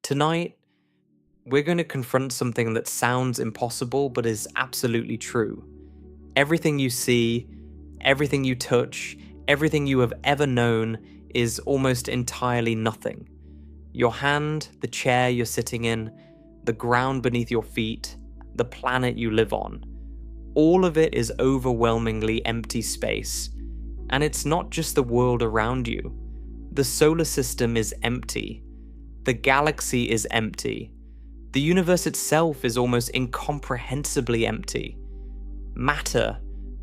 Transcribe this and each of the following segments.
Tonight, we're going to confront something that sounds impossible but is absolutely true. Everything you see, everything you touch, everything you have ever known is almost entirely nothing. Your hand, the chair you're sitting in, the ground beneath your feet, the planet you live on. All of it is overwhelmingly empty space. And it's not just the world around you. The solar system is empty. The galaxy is empty. The universe itself is almost incomprehensibly empty. Matter,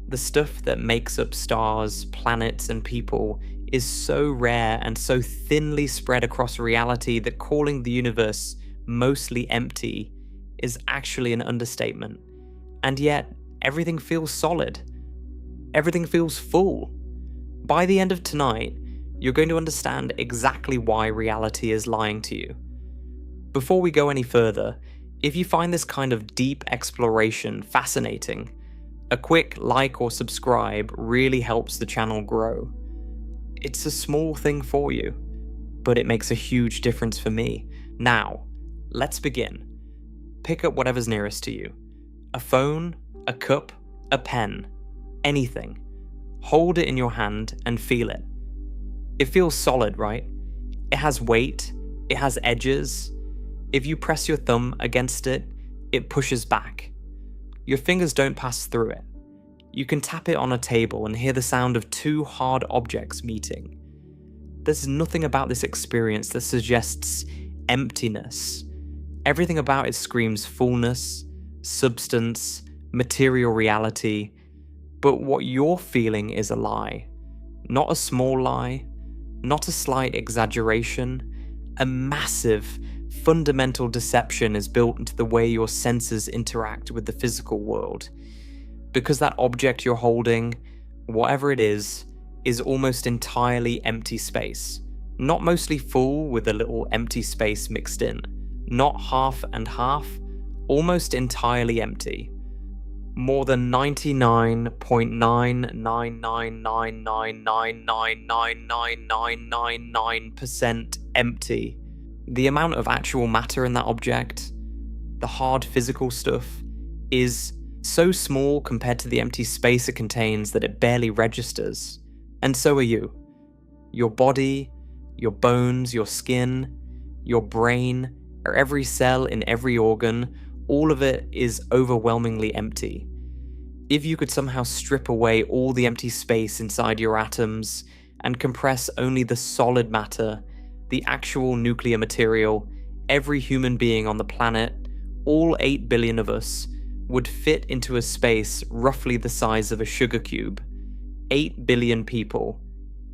the stuff that makes up stars, planets, and people, is so rare and so thinly spread across reality that calling the universe mostly empty is actually an understatement. And yet, everything feels solid. Everything feels full. By the end of tonight, you're going to understand exactly why reality is lying to you. Before we go any further, if you find this kind of deep exploration fascinating, a quick like or subscribe really helps the channel grow. It's a small thing for you, but it makes a huge difference for me. Now, let's begin. Pick up whatever's nearest to you. A phone, a cup, a pen, anything. Hold it in your hand and feel it. It feels solid, right? It has weight, it has edges. If you press your thumb against it, it pushes back. Your fingers don't pass through it. You can tap it on a table and hear the sound of two hard objects meeting. There's nothing about this experience that suggests emptiness. Everything about it screams fullness, substance, material reality. But what you're feeling is a lie. Not a small lie, not a slight exaggeration. A massive, fundamental deception is built into the way your senses interact with the physical world. Because that object you're holding, whatever it is almost entirely empty space. Not mostly full with a little empty space mixed in. Not half and half, almost entirely empty. More than 99.99999999999% empty. The amount of actual matter in that object, the hard physical stuff, is so small compared to the empty space it contains that it barely registers. And so are you. Your body, your bones, your skin, your brain, or every cell in every organ, all of it is overwhelmingly empty. If you could somehow strip away all the empty space inside your atoms and compress only the solid matter, the actual nuclear material, every human being on the planet, all 8 billion of us, would fit into a space roughly the size of a sugar cube. 8 billion people.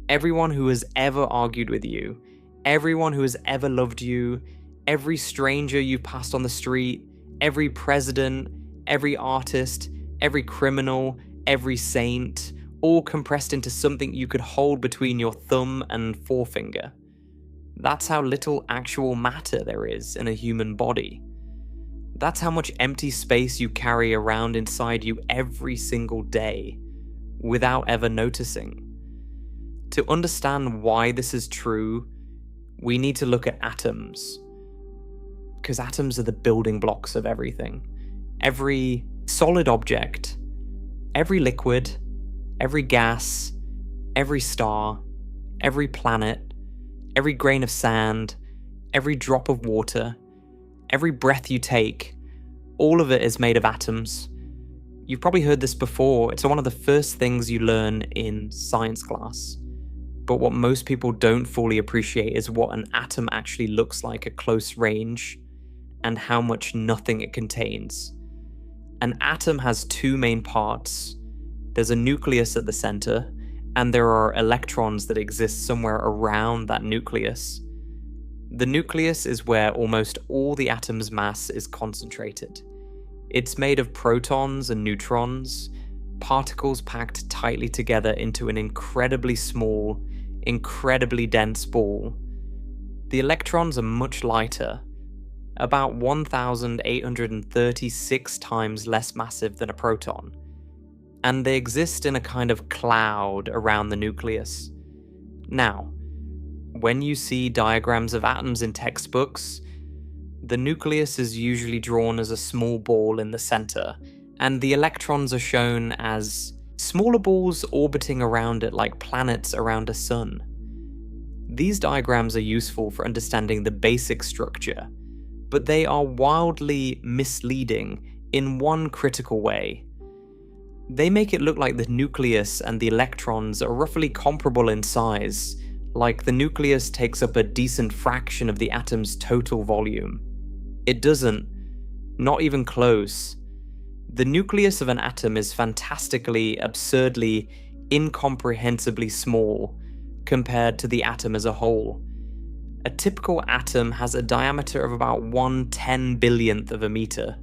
Everyone who has ever argued with you, everyone who has ever loved you, every stranger you've passed on the street, every president, every artist, every criminal, every saint, all compressed into something you could hold between your thumb and forefinger. That's how little actual matter there is in a human body. That's how much empty space you carry around inside you every single day, without ever noticing. To understand why this is true, we need to look at atoms. Because atoms are the building blocks of everything. Every solid object, every liquid, every gas, every star, every planet, every grain of sand, every drop of water, every breath you take, all of it is made of atoms. You've probably heard this before. It's one of the first things you learn in science class. But what most people don't fully appreciate is what an atom actually looks like at close range and how much nothing it contains. An atom has two main parts. There's a nucleus at the center, and there are electrons that exist somewhere around that nucleus. The nucleus is where almost all the atom's mass is concentrated. It's made of protons and neutrons, particles packed tightly together into an incredibly small, incredibly dense ball. The electrons are much lighter, about 1,836 times less massive than a proton, and they exist in a kind of cloud around the nucleus. Now, when you see diagrams of atoms in textbooks, The nucleus is usually drawn as a small ball in the center, and the electrons are shown as smaller balls orbiting around it like planets around a sun. These diagrams are useful for understanding the basic structure, but they are wildly misleading in one critical way. They make it look like the nucleus and the electrons are roughly comparable in size, like the nucleus takes up a decent fraction of the atom's total volume. It doesn't, not even close. The nucleus of an atom is fantastically, absurdly, incomprehensibly small compared to the atom as a whole. A typical atom has a diameter of about 1/10 billionth of a meter.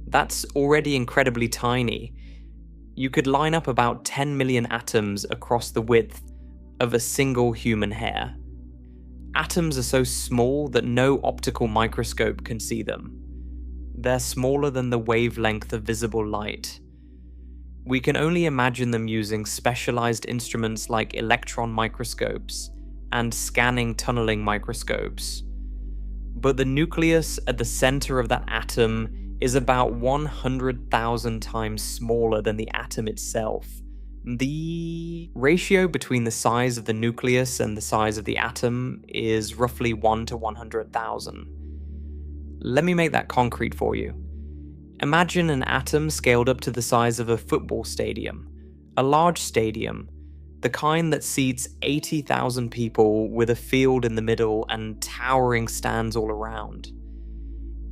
That's already incredibly tiny. You could line up about 10 million atoms across the width of a single human hair. Atoms are so small that no optical microscope can see them. They're smaller than the wavelength of visible light. We can only imagine them using specialized instruments like electron microscopes and scanning tunneling microscopes. But the nucleus at the center of that atom is about 100,000 times smaller than the atom itself. The ratio between the size of the nucleus and the size of the atom is roughly 1 to 100,000. Let me make that concrete for you. Imagine an atom scaled up to the size of a football stadium, a large stadium, the kind that seats 80,000 people with a field in the middle and towering stands all around.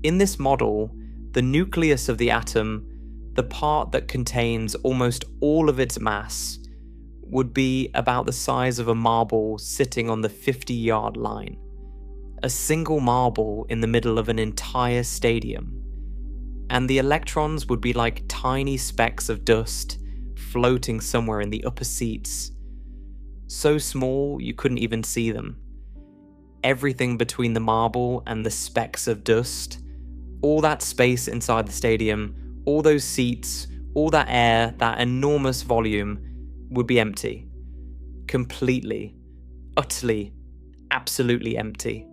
In this model, the nucleus of the atom, the part that contains almost all of its mass, would be about the size of a marble sitting on the 50-yard line. A single marble in the middle of an entire stadium. And the electrons would be like tiny specks of dust floating somewhere in the upper seats. So small you couldn't even see them. Everything between the marble and the specks of dust, all that space inside the stadium, all those seats, all that air, that enormous volume would be empty. Completely, utterly, absolutely empty.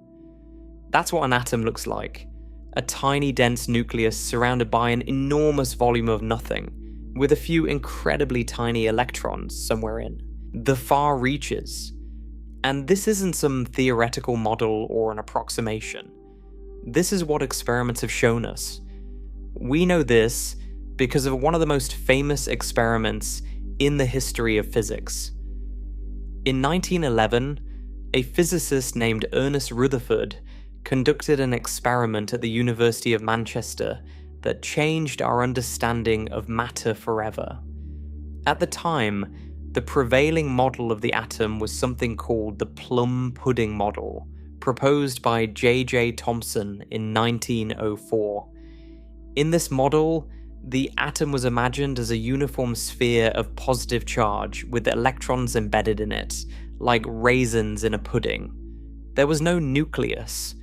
That's what an atom looks like. A tiny dense nucleus surrounded by an enormous volume of nothing, with a few incredibly tiny electrons somewhere in. The far reaches. And this isn't some theoretical model or an approximation. This is what experiments have shown us. We know this because of one of the most famous experiments in the history of physics. In 1911, a physicist named Ernest Rutherford conducted an experiment at the University of Manchester that changed our understanding of matter forever. At the time, the prevailing model of the atom was something called the plum pudding model, proposed by J.J. Thomson in 1904. In this model, the atom was imagined as a uniform sphere of positive charge with electrons embedded in it, like raisins in a pudding. There was no nucleus.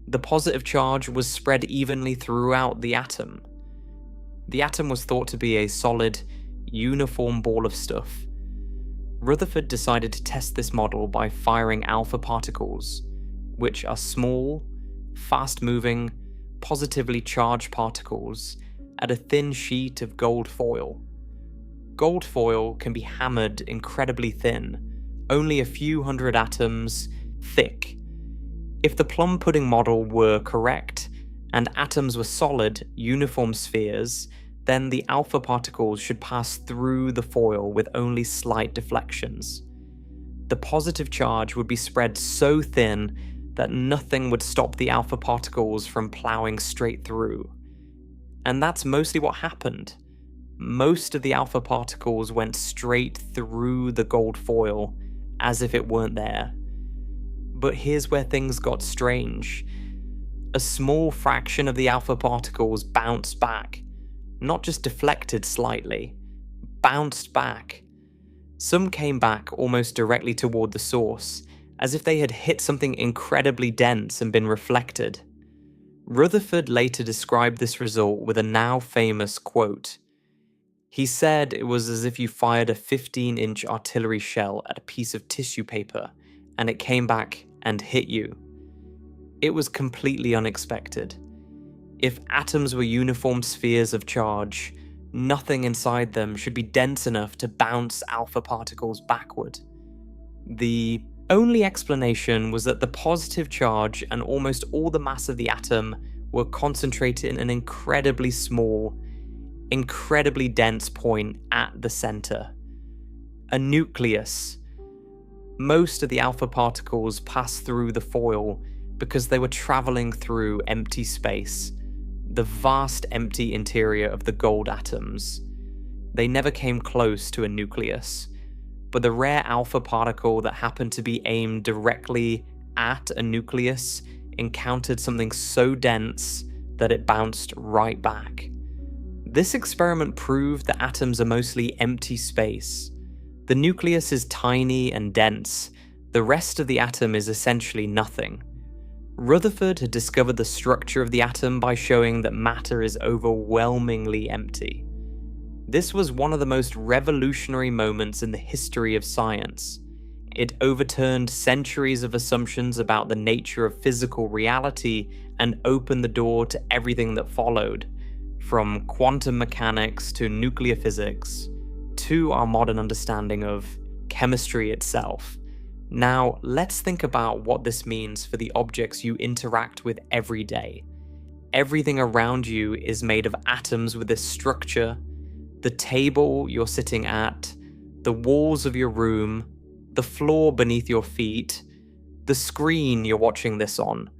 The positive charge was spread evenly throughout the atom. The atom was thought to be a solid, uniform ball of stuff. Rutherford decided to test this model by firing alpha particles, which are small, fast-moving, positively charged particles at a thin sheet of gold foil. Gold foil can be hammered incredibly thin, only a few hundred atoms thick. If the plum pudding model were correct, and atoms were solid, uniform spheres, then the alpha particles should pass through the foil with only slight deflections. The positive charge would be spread so thin that nothing would stop the alpha particles from plowing straight through. And that's mostly what happened. Most of the alpha particles went straight through the gold foil, as if it weren't there. But here's where things got strange. A small fraction of the alpha particles bounced back. Not just deflected slightly, bounced back. Some came back almost directly toward the source, as if they had hit something incredibly dense and been reflected. Rutherford later described this result with a now famous quote. He said it was as if you fired a 15-inch artillery shell at a piece of tissue paper, and it came back and hit you. It was completely unexpected. If atoms were uniform spheres of charge, nothing inside them should be dense enough to bounce alpha particles backward. The only explanation was that the positive charge and almost all the mass of the atom were concentrated in an incredibly small, incredibly dense point at the center. A nucleus. Most of the alpha particles passed through the foil because they were traveling through empty space, the vast empty interior of the gold atoms. They never came close to a nucleus, but the rare alpha particle that happened to be aimed directly at a nucleus encountered something so dense that it bounced right back. This experiment proved that atoms are mostly empty space. The nucleus is tiny and dense. The rest of the atom is essentially nothing. Rutherford had discovered the structure of the atom by showing that matter is overwhelmingly empty. This was one of the most revolutionary moments in the history of science. It overturned centuries of assumptions about the nature of physical reality and opened the door to everything that followed, from quantum mechanics to nuclear physics, to our modern understanding of chemistry itself. Now, let's think about what this means for the objects you interact with every day. Everything around you is made of atoms with this structure. The table you're sitting at, the walls of your room, the floor beneath your feet, the screen you're watching this on.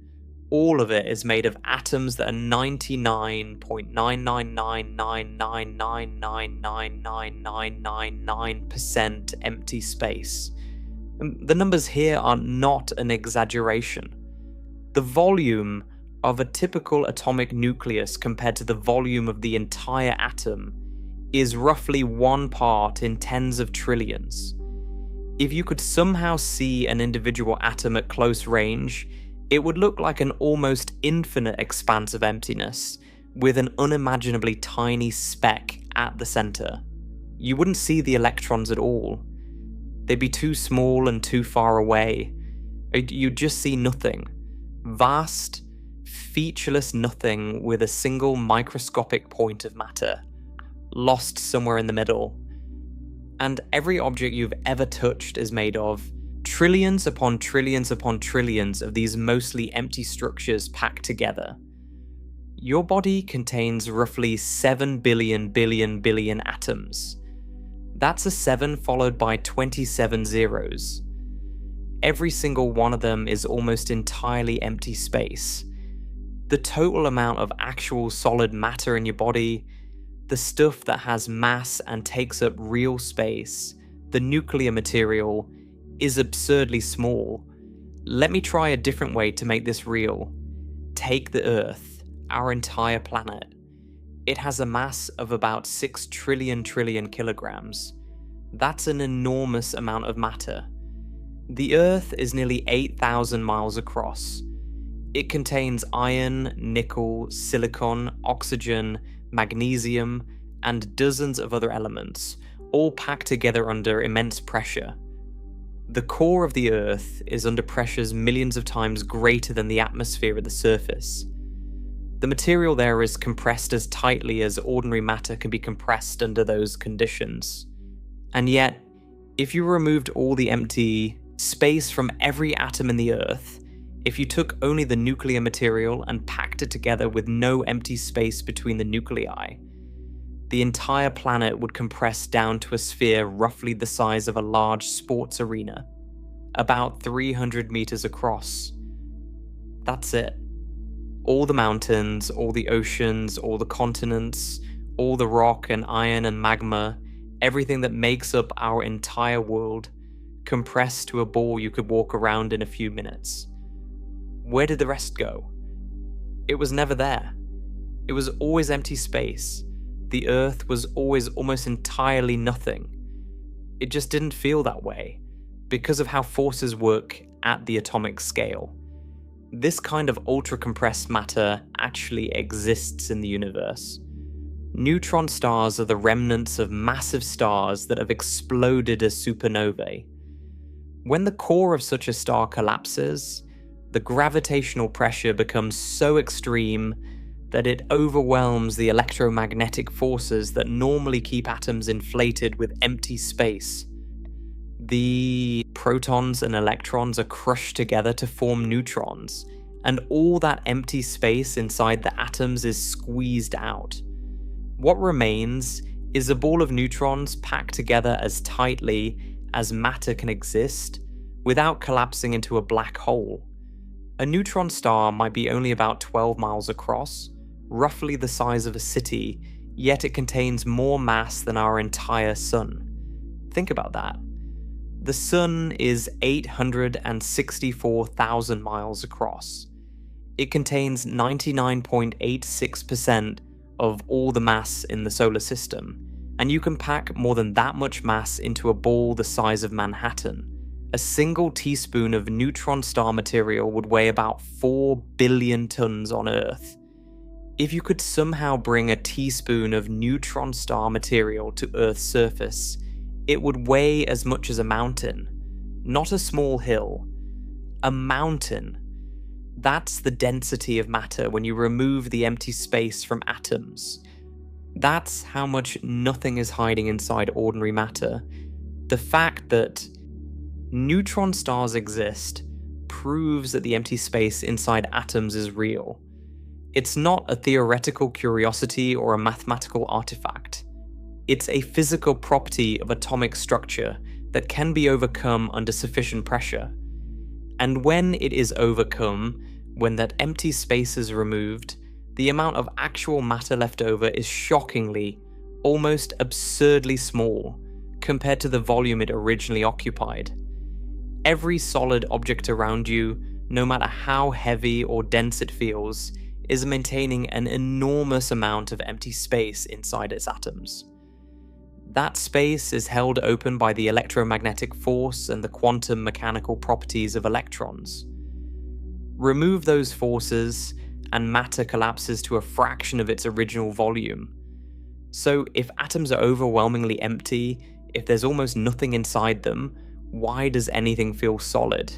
All of it is made of atoms that are 99.99999999999% empty space. The numbers here are not an exaggeration. The volume of a typical atomic nucleus compared to the volume of the entire atom is roughly 1 part in tens of trillions. If you could somehow see an individual atom at close range, it would look like an almost infinite expanse of emptiness, with an unimaginably tiny speck at the center. You wouldn't see the electrons at all. They'd be too small and too far away. You'd just see nothing. Vast, featureless nothing with a single microscopic point of matter, lost somewhere in the middle. And every object you've ever touched is made of trillions upon trillions upon trillions of these mostly empty structures packed together. Your body contains roughly 7 billion billion billion atoms. That's a 7 followed by 27 zeros. Every single one of them is almost entirely empty space. The total amount of actual solid matter in your body, the stuff that has mass and takes up real space, the nuclear material, is absurdly small. Let me try a different way to make this real. Take the Earth, our entire planet. It has a mass of about 6 trillion kilograms. That's an enormous amount of matter. The Earth is nearly 8,000 miles across. It contains iron, nickel, silicon, oxygen, magnesium, and dozens of other elements, all packed together under immense pressure. The core of the Earth is under pressures millions of times greater than the atmosphere at the surface. The material there is compressed as tightly as ordinary matter can be compressed under those conditions. And yet, if you removed all the empty space from every atom in the Earth, if you took only the nuclear material and packed it together with no empty space between the nuclei, the entire planet would compress down to a sphere roughly the size of a large sports arena, about 300 meters across. That's it. All the mountains, all the oceans, all the continents, all the rock and iron and magma, everything that makes up our entire world, compressed to a ball you could walk around in a few minutes. Where did the rest go? It was never there. It was always empty space. The Earth was always almost entirely nothing. It just didn't feel that way, because of how forces work at the atomic scale. This kind of ultra-compressed matter actually exists in the universe. Neutron stars are the remnants of massive stars that have exploded as supernovae. When the core of such a star collapses, The gravitational pressure becomes so extreme that it overwhelms the electromagnetic forces that normally keep atoms inflated with empty space. The protons and electrons are crushed together to form neutrons, and all that empty space inside the atoms is squeezed out. What remains is a ball of neutrons packed together as tightly as matter can exist without collapsing into a black hole. A neutron star might be only about 12 miles across, roughly the size of a city, yet it contains more mass than our entire sun. Think about that. The sun is 864,000 miles across. It contains 99.86% of all the mass in the solar system, and you can pack more than that much mass into a ball the size of Manhattan. A single teaspoon of neutron star material would weigh about 4 billion tons on Earth. If you could somehow bring a teaspoon of neutron star material to Earth's surface, it would weigh as much as a mountain. Not a small hill. A mountain. That's the density of matter when you remove the empty space from atoms. That's how much nothing is hiding inside ordinary matter. The fact that neutron stars exist proves that the empty space inside atoms is real. It's not a theoretical curiosity or a mathematical artifact. It's a physical property of atomic structure that can be overcome under sufficient pressure. And when it is overcome, when that empty space is removed, the amount of actual matter left over is shockingly, almost absurdly small compared to the volume it originally occupied. Every solid object around you, no matter how heavy or dense it feels, is maintaining an enormous amount of empty space inside its atoms. That space is held open by the electromagnetic force and the quantum mechanical properties of electrons. Remove those forces, and matter collapses to a fraction of its original volume. So if atoms are overwhelmingly empty, if there's almost nothing inside them, why does anything feel solid?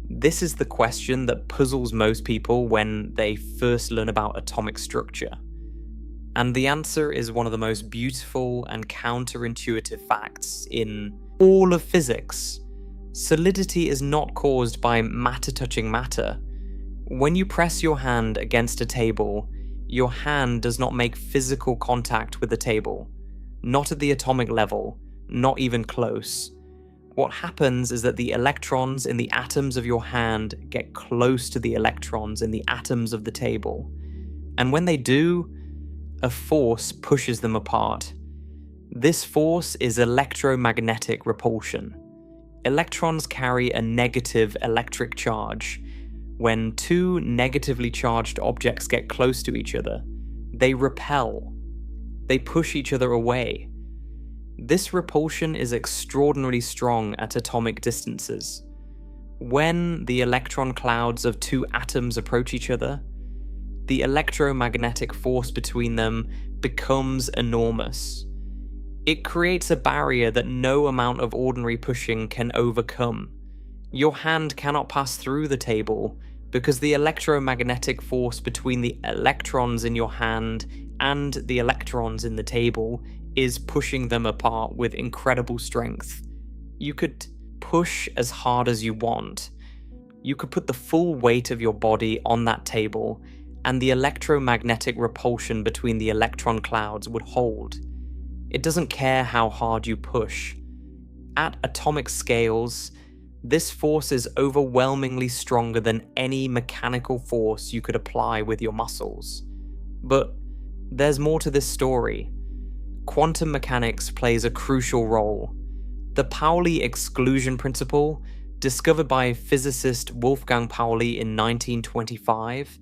This is the question that puzzles most people when they first learn about atomic structure. And the answer is one of the most beautiful and counterintuitive facts in all of physics. Solidity is not caused by matter touching matter. When you press your hand against a table, your hand does not make physical contact with the table. Not at the atomic level, not even close. What happens is that the electrons in the atoms of your hand get close to the electrons in the atoms of the table. And when they do, a force pushes them apart. This force is electromagnetic repulsion. Electrons carry a negative electric charge. When two negatively charged objects get close to each other, they repel. They push each other away. This repulsion is extraordinarily strong at atomic distances. When the electron clouds of two atoms approach each other, the electromagnetic force between them becomes enormous. It creates a barrier that no amount of ordinary pushing can overcome. Your hand cannot pass through the table because the electromagnetic force between the electrons in your hand and the electrons in the table is pushing them apart with incredible strength. You could push as hard as you want. You could put the full weight of your body on that table, and the electromagnetic repulsion between the electron clouds would hold. It doesn't care how hard you push. At atomic scales, this force is overwhelmingly stronger than any mechanical force you could apply with your muscles. But there's more to this story. Quantum mechanics plays a crucial role. The Pauli exclusion principle, discovered by physicist Wolfgang Pauli in 1925,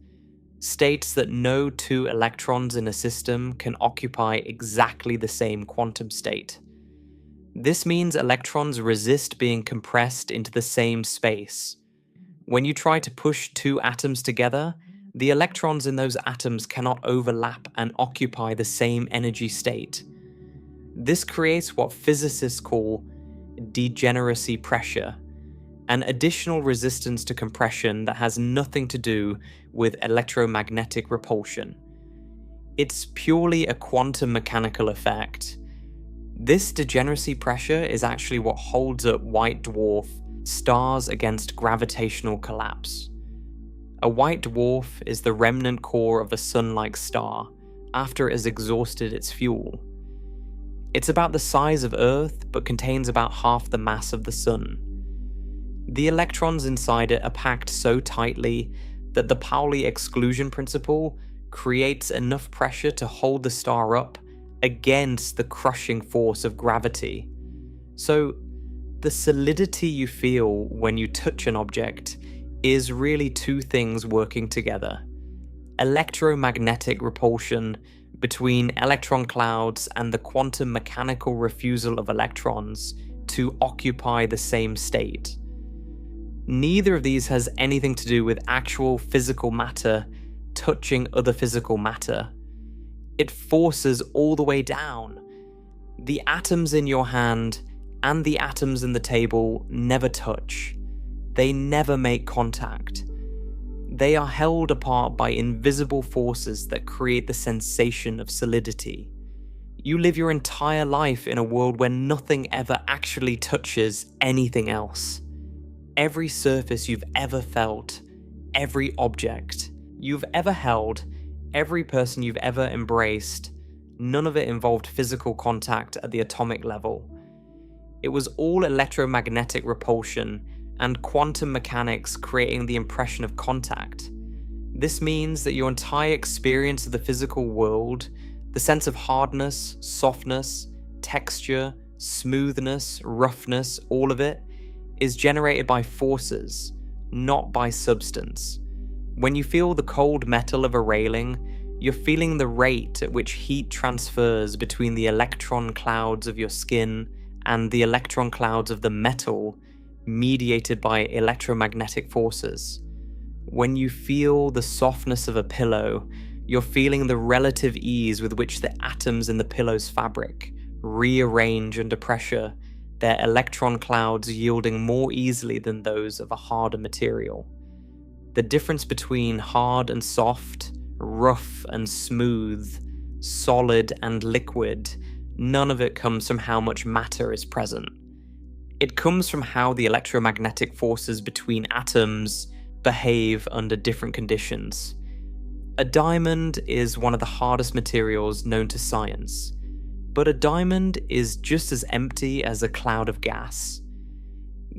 states that no two electrons in a system can occupy exactly the same quantum state. This means electrons resist being compressed into the same space. When you try to push two atoms together, the electrons in those atoms cannot overlap and occupy the same energy state. This creates what physicists call degeneracy pressure. an additional resistance to compression that has nothing to do with electromagnetic repulsion. It's purely a quantum mechanical effect. This degeneracy pressure is actually what holds up white dwarf stars against gravitational collapse. A white dwarf is the remnant core of a sun-like star after it has exhausted its fuel. It's about the size of Earth, but contains about half the mass of the Sun. The electrons inside it are packed so tightly that the Pauli exclusion principle creates enough pressure to hold the star up against the crushing force of gravity. So, the solidity you feel when you touch an object is really two things working together. Electromagnetic repulsion between electron clouds and the quantum mechanical refusal of electrons to occupy the same state. Neither of these has anything to do with actual physical matter touching other physical matter. It forces all the way down. The atoms in your hand and the atoms in the table never touch. They never make contact. They are held apart by invisible forces that create the sensation of solidity. You live your entire life in a world where nothing ever actually touches anything else. Every surface you've ever felt, every object you've ever held, every person you've ever embraced, none of it involved physical contact at the atomic level. It was all electromagnetic repulsion and quantum mechanics creating the impression of contact. This means that your entire experience of the physical world, the sense of hardness, softness, texture, smoothness, roughness, all of it, is generated by forces, not by substance. When you feel the cold metal of a railing, you're feeling the rate at which heat transfers between the electron clouds of your skin and the electron clouds of the metal, mediated by electromagnetic forces. When you feel the softness of a pillow, you're feeling the relative ease with which the atoms in the pillow's fabric rearrange under pressure, their electron clouds yielding more easily than those of a harder material. The difference between hard and soft, rough and smooth, solid and liquid, none of it comes from how much matter is present. It comes from how the electromagnetic forces between atoms behave under different conditions. A diamond is one of the hardest materials known to science, but a diamond is just as empty as a cloud of gas.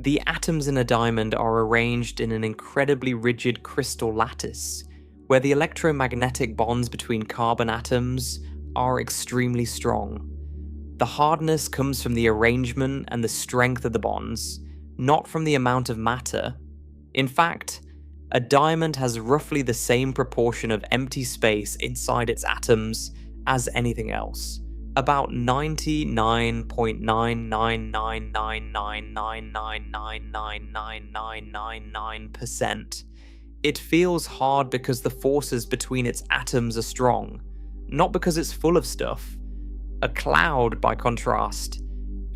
The atoms in a diamond are arranged in an incredibly rigid crystal lattice, where the electromagnetic bonds between carbon atoms are extremely strong. The hardness comes from the arrangement and the strength of the bonds, not from the amount of matter. In fact, a diamond has roughly the same proportion of empty space inside its atoms as anything else. About 99.999999999999999%. It feels hard because the forces between its atoms are strong, not because it's full of stuff. A cloud, by contrast,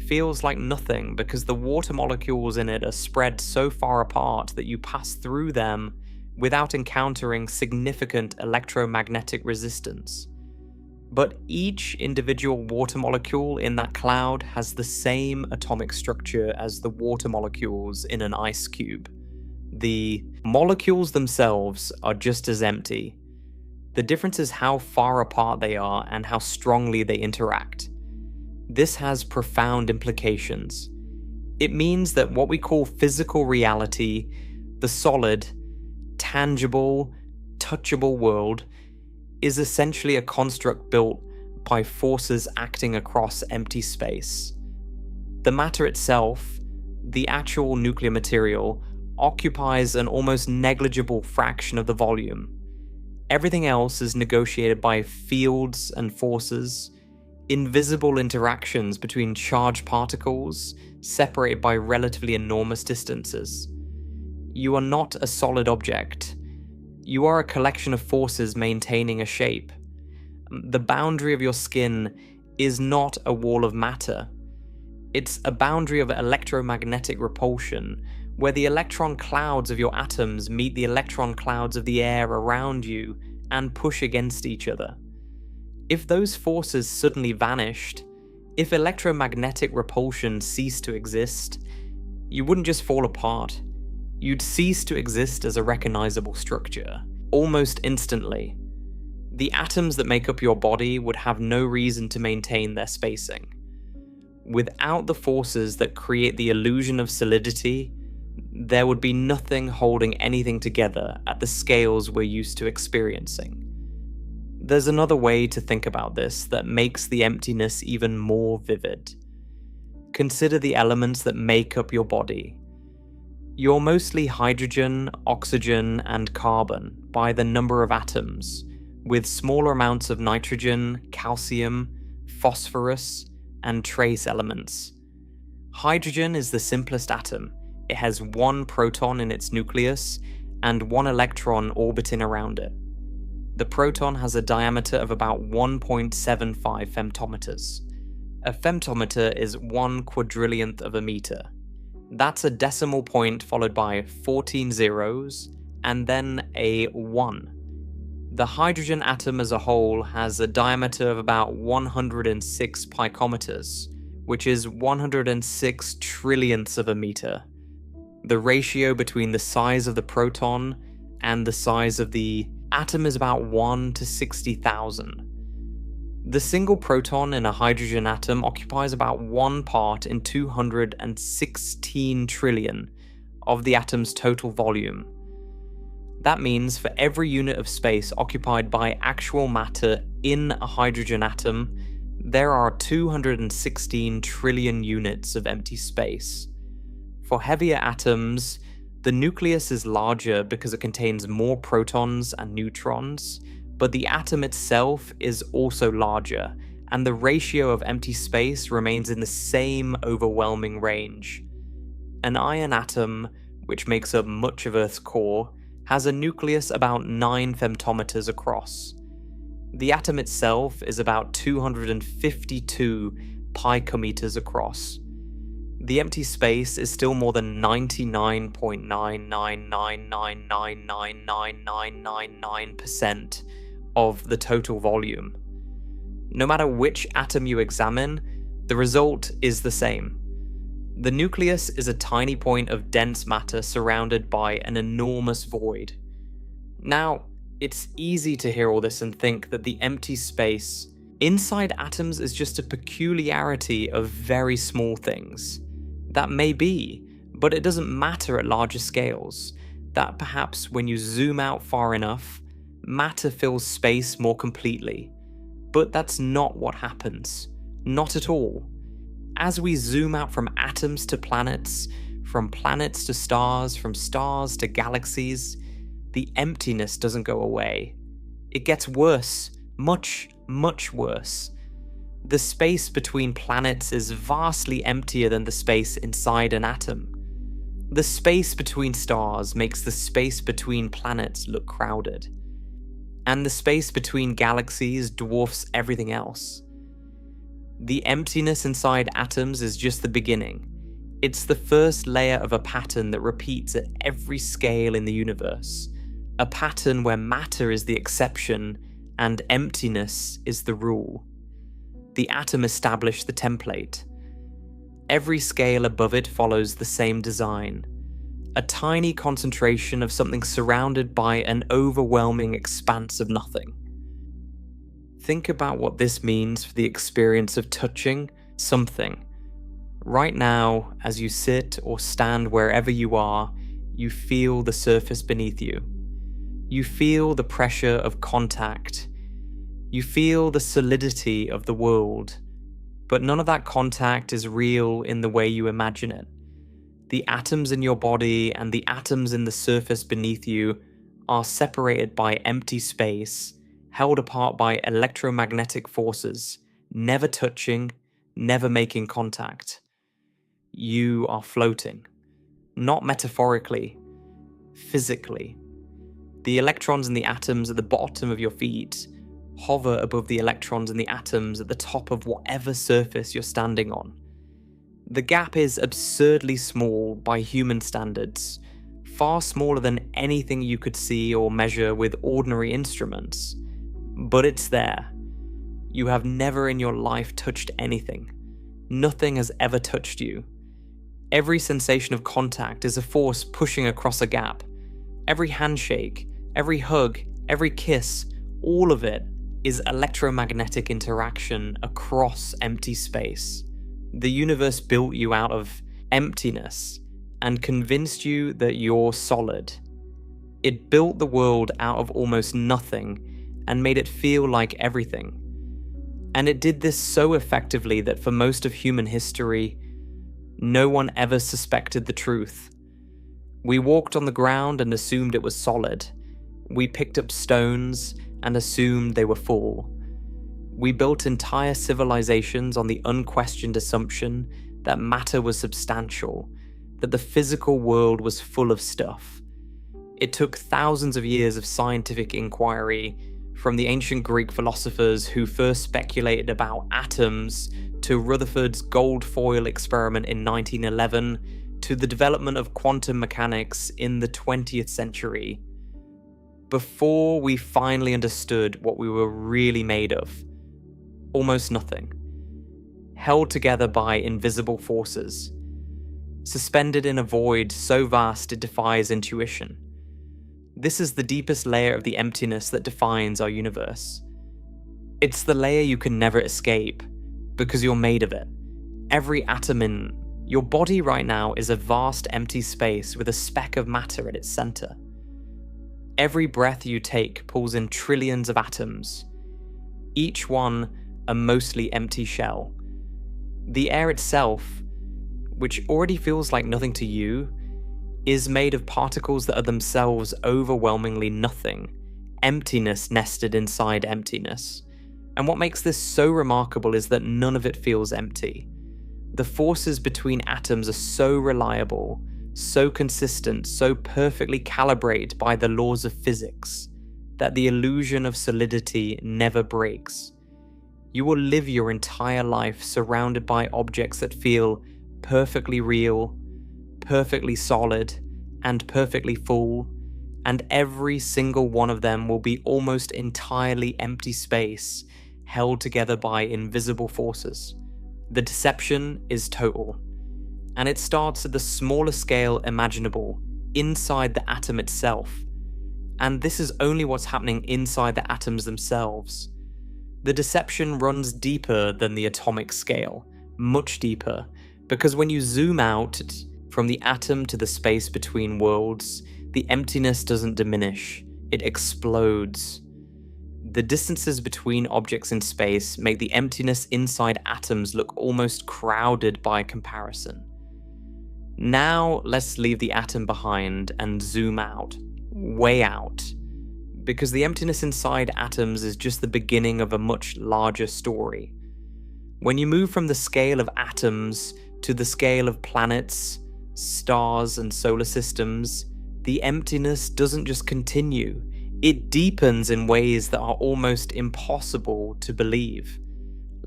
feels like nothing because the water molecules in it are spread so far apart that you pass through them without encountering significant electromagnetic resistance. But each individual water molecule in that cloud has the same atomic structure as the water molecules in an ice cube. The molecules themselves are just as empty. The difference is how far apart they are and how strongly they interact. This has profound implications. It means that what we call physical reality, the solid, tangible, touchable world, is essentially a construct built by forces acting across empty space. The matter itself, the actual nuclear material, occupies an almost negligible fraction of the volume. Everything else is negotiated by fields and forces, invisible interactions between charged particles separated by relatively enormous distances. You are not a solid object. You are a collection of forces maintaining a shape. The boundary of your skin is not a wall of matter. It's a boundary of electromagnetic repulsion, where the electron clouds of your atoms meet the electron clouds of the air around you and push against each other. If those forces suddenly vanished, if electromagnetic repulsion ceased to exist, you wouldn't just fall apart. You'd cease to exist as a recognizable structure, almost instantly. The atoms that make up your body would have no reason to maintain their spacing. Without the forces that create the illusion of solidity, there would be nothing holding anything together at the scales we're used to experiencing. There's another way to think about this that makes the emptiness even more vivid. Consider the elements that make up your body. You're mostly hydrogen, oxygen, and carbon by the number of atoms, with smaller amounts of nitrogen, calcium, phosphorus, and trace elements. Hydrogen is the simplest atom. It has one proton in its nucleus and one electron orbiting around it. The proton has a diameter of about 1.75 femtometers. A femtometer is 1/quadrillionth of a meter. That's a decimal point followed by 14 zeros and then a 1. The hydrogen atom as a whole has a diameter of about 106 picometers, which is 106 trillionths of a meter. The ratio between the size of the proton and the size of the atom is about 1 to 60,000. The single proton in a hydrogen atom occupies about 1 part in 216 trillion of the atom's total volume. That means for every unit of space occupied by actual matter in a hydrogen atom, there are 216 trillion units of empty space. For heavier atoms, the nucleus is larger because it contains more protons and neutrons, but the atom itself is also larger, and the ratio of empty space remains in the same overwhelming range. An iron atom, which makes up much of Earth's core, has a nucleus about 9 femtometers across. The atom itself is about 252 picometers across. The empty space is still more than 99.999999999% of the total volume. No matter which atom you examine, the result is the same. The nucleus is a tiny point of dense matter surrounded by an enormous void. Now, it's easy to hear all this and think that the empty space inside atoms is just a peculiarity of very small things. That may be, but it doesn't matter at larger scales. That perhaps when you zoom out far enough, matter fills space more completely. But that's not what happens. Not at all. As we zoom out from atoms to planets, from planets to stars, from stars to galaxies, the emptiness doesn't go away. It gets worse. Much, much worse. The space between planets is vastly emptier than the space inside an atom. The space between stars makes the space between planets look crowded. And the space between galaxies dwarfs everything else. The emptiness inside atoms is just the beginning. It's the first layer of a pattern that repeats at every scale in the universe. A pattern where matter is the exception and emptiness is the rule. The atom established the template. Every scale above it follows the same design. A tiny concentration of something surrounded by an overwhelming expanse of nothing. Think about what this means for the experience of touching something. Right now, as you sit or stand wherever you are, you feel the surface beneath you. You feel the pressure of contact. You feel the solidity of the world. But none of that contact is real in the way you imagine it. The atoms in your body and the atoms in the surface beneath you are separated by empty space, held apart by electromagnetic forces, never touching, never making contact. You are floating. Not metaphorically, physically. The electrons in the atoms at the bottom of your feet hover above the electrons in the atoms at the top of whatever surface you're standing on. The gap is absurdly small by human standards, far smaller than anything you could see or measure with ordinary instruments. But it's there. You have never in your life touched anything. Nothing has ever touched you. Every sensation of contact is a force pushing across a gap. Every handshake, every hug, every kiss, all of it is electromagnetic interaction across empty space. The universe built you out of emptiness and convinced you that you're solid. It built the world out of almost nothing and made it feel like everything. And it did this so effectively that for most of human history, no one ever suspected the truth. We walked on the ground and assumed it was solid. We picked up stones and assumed they were full. We built entire civilizations on the unquestioned assumption that matter was substantial, that the physical world was full of stuff. It took thousands of years of scientific inquiry, from the ancient Greek philosophers who first speculated about atoms, to Rutherford's gold foil experiment in 1911, to the development of quantum mechanics in the 20th century, before we finally understood what we were really made of. Almost nothing. Held together by invisible forces. Suspended in a void so vast it defies intuition. This is the deepest layer of the emptiness that defines our universe. It's the layer you can never escape, because you're made of it. Every atom in your body right now is a vast empty space with a speck of matter at its center. Every breath you take pulls in trillions of atoms, each one a mostly empty shell. The air itself, which already feels like nothing to you, is made of particles that are themselves overwhelmingly nothing, emptiness nested inside emptiness. And what makes this so remarkable is that none of it feels empty. The forces between atoms are so reliable, so consistent, so perfectly calibrated by the laws of physics, that the illusion of solidity never breaks. You will live your entire life surrounded by objects that feel perfectly real, perfectly solid, and perfectly full, and every single one of them will be almost entirely empty space, held together by invisible forces. The deception is total, and it starts at the smallest scale imaginable, inside the atom itself. And this is only what's happening inside the atoms themselves. The deception runs deeper than the atomic scale, much deeper, because when you zoom out from the atom to the space between worlds, the emptiness doesn't diminish, it explodes. The distances between objects in space make the emptiness inside atoms look almost crowded by comparison. Now let's leave the atom behind and zoom out, way out, because the emptiness inside atoms is just the beginning of a much larger story. When you move from the scale of atoms to the scale of planets, stars, and solar systems, the emptiness doesn't just continue, it deepens in ways that are almost impossible to believe.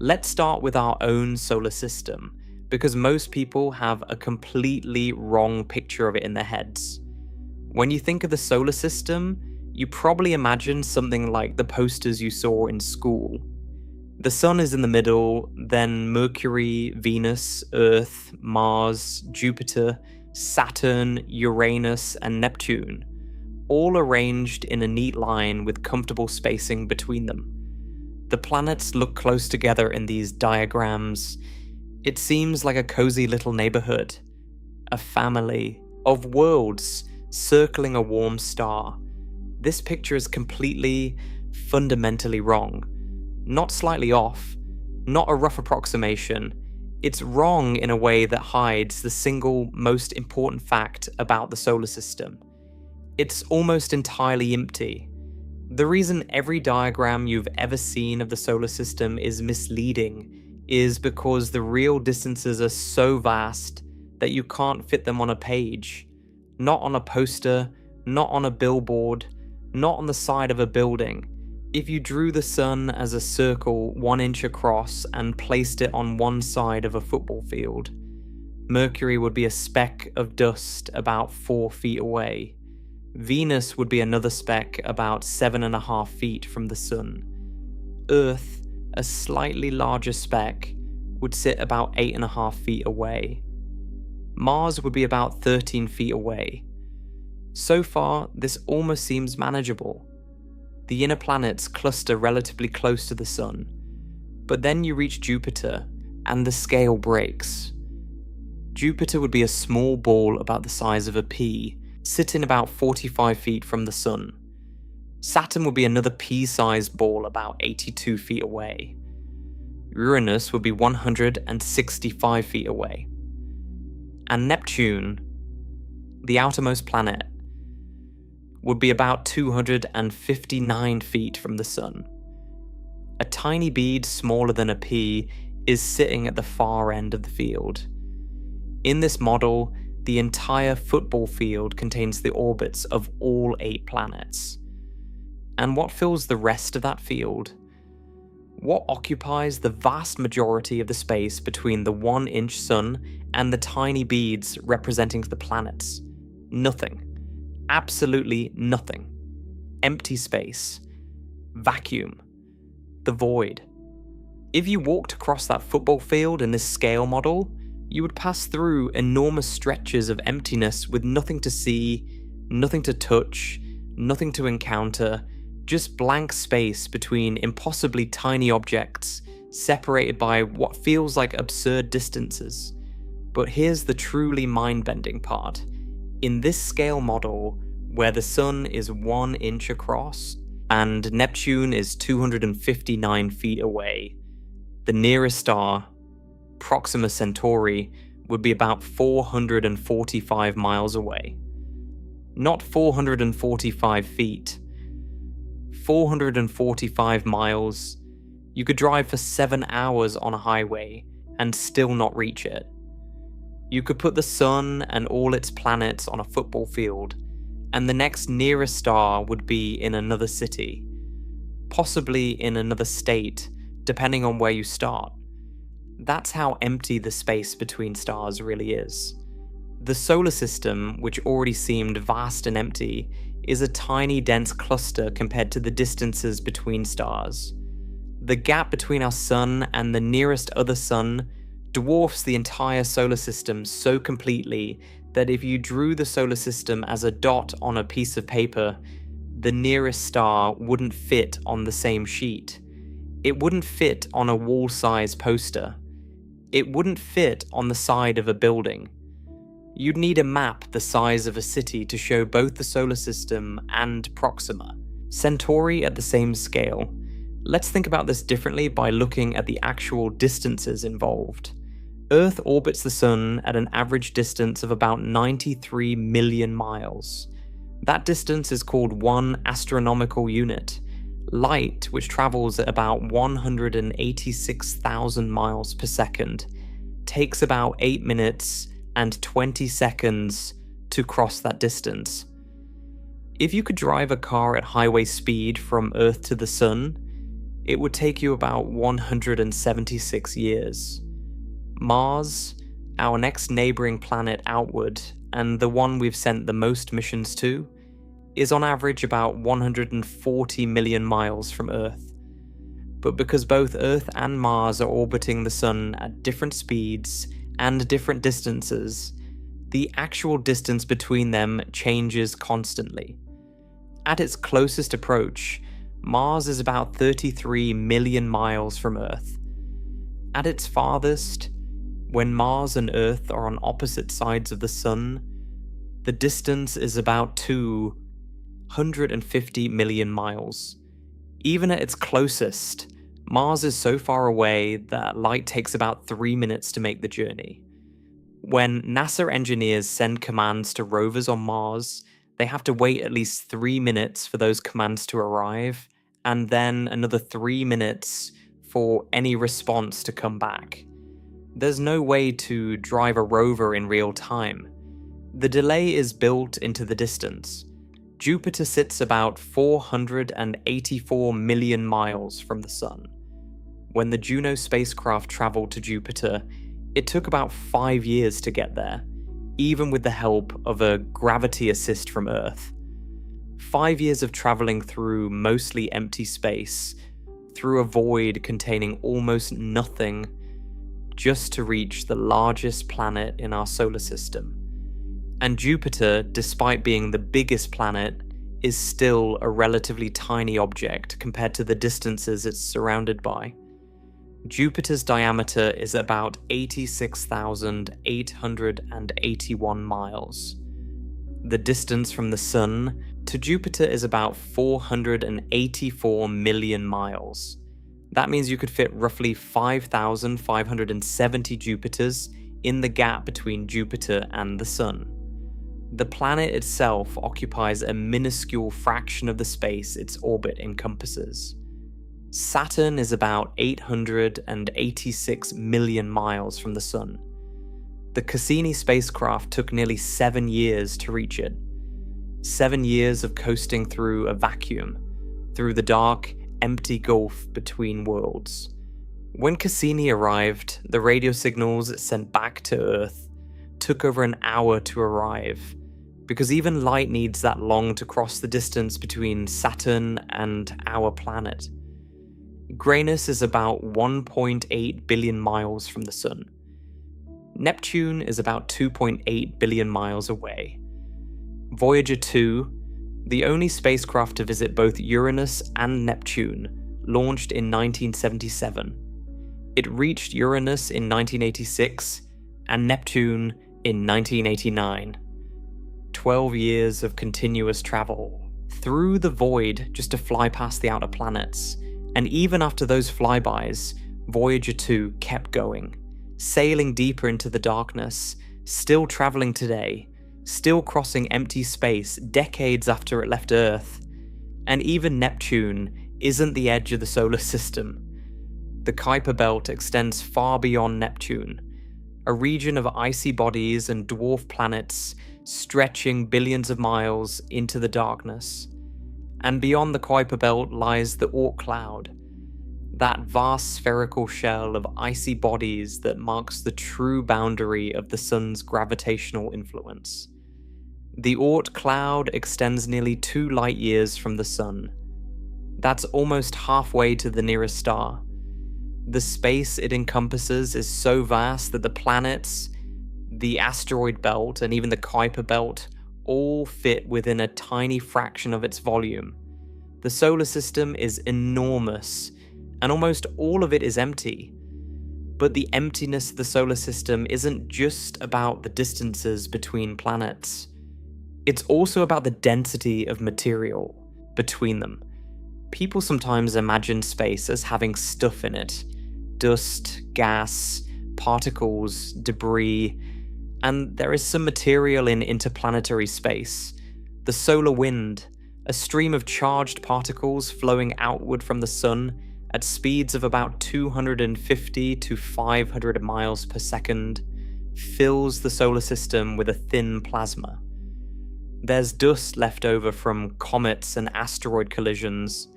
Let's start with our own solar system, because most people have a completely wrong picture of it in their heads. When you think of the solar system, you probably imagine something like the posters you saw in school. The sun is in the middle, then Mercury, Venus, Earth, Mars, Jupiter, Saturn, Uranus, and Neptune, all arranged in a neat line with comfortable spacing between them. The planets look close together in these diagrams. It seems like a cozy little neighborhood, a family of worlds circling a warm star. This picture is completely, fundamentally wrong. Not slightly off, not a rough approximation. It's wrong in a way that hides the single most important fact about the solar system. It's almost entirely empty. The reason every diagram you've ever seen of the solar system is misleading is because the real distances are so vast that you can't fit them on a page. Not on a poster, not on a billboard, not on the side of a building. If you drew the sun as a circle 1 inch across and placed it on one side of a football field, Mercury would be a speck of dust about 4 feet away. Venus would be another speck about 7.5 feet from the Sun. Earth, a slightly larger speck, would sit about 8.5 feet away. Mars would be about 13 feet away. So far, this almost seems manageable. The inner planets cluster relatively close to the Sun, but then you reach Jupiter, and the scale breaks. Jupiter would be a small ball about the size of a pea, sitting about 45 feet from the Sun. Saturn would be another pea-sized ball about 82 feet away. Uranus would be 165 feet away. And Neptune, the outermost planet, would be about 259 feet from the Sun. A tiny bead smaller than a pea is sitting at the far end of the field. In this model, the entire football field contains the orbits of all 8 planets. And what fills the rest of that field? What occupies the vast majority of the space between the 1-inch Sun and the tiny beads representing the planets? Nothing. Absolutely nothing. Empty space. Vacuum. The void. If you walked across that football field in this scale model, you would pass through enormous stretches of emptiness with nothing to see, nothing to touch, nothing to encounter, just blank space between impossibly tiny objects, separated by what feels like absurd distances. But here's the truly mind-bending part. In this scale model, where the Sun is 1 inch across, and Neptune is 259 feet away, the nearest star, Proxima Centauri, would be about 445 miles away. Not 445 feet. 445 miles. You could drive for 7 hours on a highway and still not reach it. You could put the Sun and all its planets on a football field, and the next nearest star would be in another city, possibly in another state, depending on where you start. That's how empty the space between stars really is. The solar system, which already seemed vast and empty, is a tiny dense cluster compared to the distances between stars. The gap between our Sun and the nearest other sun dwarfs the entire solar system so completely that if you drew the solar system as a dot on a piece of paper, the nearest star wouldn't fit on the same sheet. It wouldn't fit on a wall-size poster. It wouldn't fit on the side of a building. You'd need a map the size of a city to show both the solar system and Proxima. Centauri at the same scale. Let's think about this differently by looking at the actual distances involved. Earth orbits the Sun at an average distance of about 93 million miles. That distance is called 1 astronomical unit. Light, which travels at about 186,000 miles per second, takes about 8 minutes and 20 seconds to cross that distance. If you could drive a car at highway speed from Earth to the Sun, it would take you about 176 years. Mars, our next neighbouring planet outward, and the one we've sent the most missions to, is on average about 140 million miles from Earth. But because both Earth and Mars are orbiting the Sun at different speeds and different distances, the actual distance between them changes constantly. At its closest approach, Mars is about 33 million miles from Earth. At its farthest, when Mars and Earth are on opposite sides of the Sun, the distance is about 250 million miles. Even at its closest, Mars is so far away that light takes about 3 minutes to make the journey. When NASA engineers send commands to rovers on Mars, they have to wait at least 3 minutes for those commands to arrive, and then another 3 minutes for any response to come back. There's no way to drive a rover in real time. The delay is built into the distance. Jupiter sits about 484 million miles from the Sun. When the Juno spacecraft traveled to Jupiter, It took about 5 years to get there, even with the help of a gravity assist from Earth. 5 years of traveling through mostly empty space, through a void containing almost nothing, just to reach the largest planet in our solar system. And Jupiter, despite being the biggest planet, is still a relatively tiny object compared to the distances it's surrounded by. Jupiter's diameter is about 86,881 miles. The distance from the Sun to Jupiter is about 484 million miles. That means you could fit roughly 5,570 Jupiters in the gap between Jupiter and the Sun. The planet itself occupies a minuscule fraction of the space its orbit encompasses. Saturn is about 886 million miles from the Sun. The Cassini spacecraft took nearly 7 years to reach it. 7 years of coasting through a vacuum, through the dark, empty gulf between worlds. When Cassini arrived, the radio signals it sent back to Earth took over an hour to arrive, because even light needs that long to cross the distance between Saturn and our planet. Grayness is about 1.8 billion miles from the Sun. Neptune is about 2.8 billion miles away. Voyager 2, the only spacecraft to visit both Uranus and Neptune, launched in 1977. It reached Uranus in 1986 and Neptune in 1989. 12 years of continuous travel through the void just to fly past the outer planets. And even after those flybys, Voyager 2 kept going, sailing deeper into the darkness, still traveling today, still crossing empty space decades after it left Earth. And even Neptune isn't the edge of the solar system. The Kuiper Belt extends far beyond Neptune, a region of icy bodies and dwarf planets stretching billions of miles into the darkness. And beyond the Kuiper Belt lies the Oort cloud, that vast spherical shell of icy bodies that marks the true boundary of the Sun's gravitational influence. The Oort cloud extends nearly 2 light years from the Sun. That's almost halfway to the nearest star. The space it encompasses is so vast that the planets, the asteroid belt, and even the Kuiper Belt all fit within a tiny fraction of its volume. The solar system is enormous, and almost all of it is empty. But the emptiness of the solar system isn't just about the distances between planets. It's also about the density of material between them. People sometimes imagine space as having stuff in it: dust, gas, particles, debris, and there is some material in interplanetary space. The solar wind, a stream of charged particles flowing outward from the Sun at speeds of about 250 to 500 miles per second, fills the solar system with a thin plasma. There's dust left over from comets and asteroid collisions,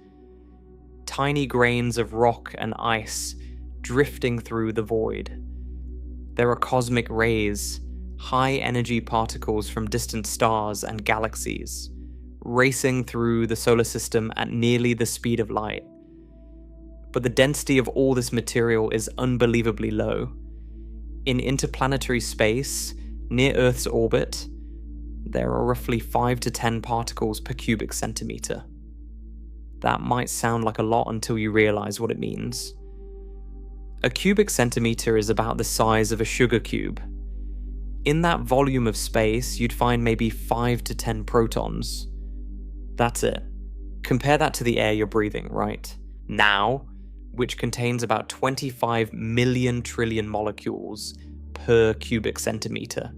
tiny grains of rock and ice drifting through the void. There are cosmic rays, high-energy particles from distant stars and galaxies, racing through the solar system at nearly the speed of light. But the density of all this material is unbelievably low. In interplanetary space, near Earth's orbit, there are roughly 5 to 10 particles per cubic centimeter. That might sound like a lot until you realize what it means. A cubic centimeter is about the size of a sugar cube. In that volume of space, you'd find maybe 5 to 10 protons. That's it. Compare that to the air you're breathing right now, which contains about 25 million trillion molecules per cubic centimeter.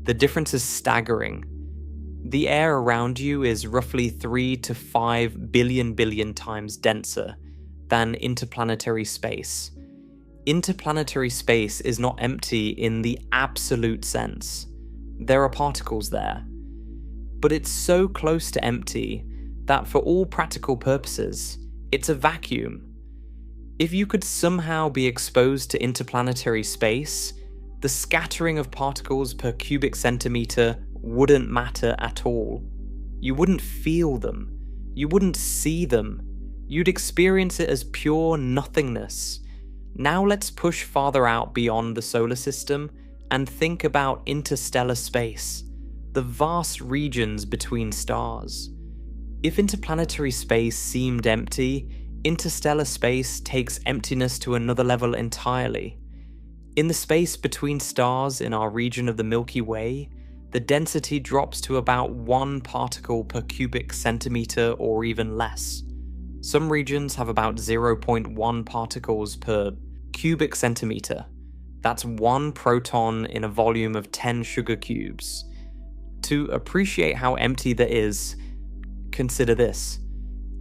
The difference is staggering. The air around you is roughly 3 to 5 billion times denser than interplanetary space. Interplanetary space is not empty in the absolute sense. There are particles there. But it's so close to empty that for all practical purposes, it's a vacuum. If you could somehow be exposed to interplanetary space, the scattering of particles per cubic centimeter wouldn't matter at all. You wouldn't feel them. You wouldn't see them. You'd experience it as pure nothingness. Now let's push farther out beyond the solar system and think about interstellar space, the vast regions between stars. If interplanetary space seemed empty, interstellar space takes emptiness to another level entirely. In the space between stars in our region of the Milky Way, the density drops to about 1 particle per cubic centimeter or even less. Some regions have about 0.1 particles per cubic centimeter. That's 1 proton in a volume of 10 sugar cubes. To appreciate how empty that is, consider this.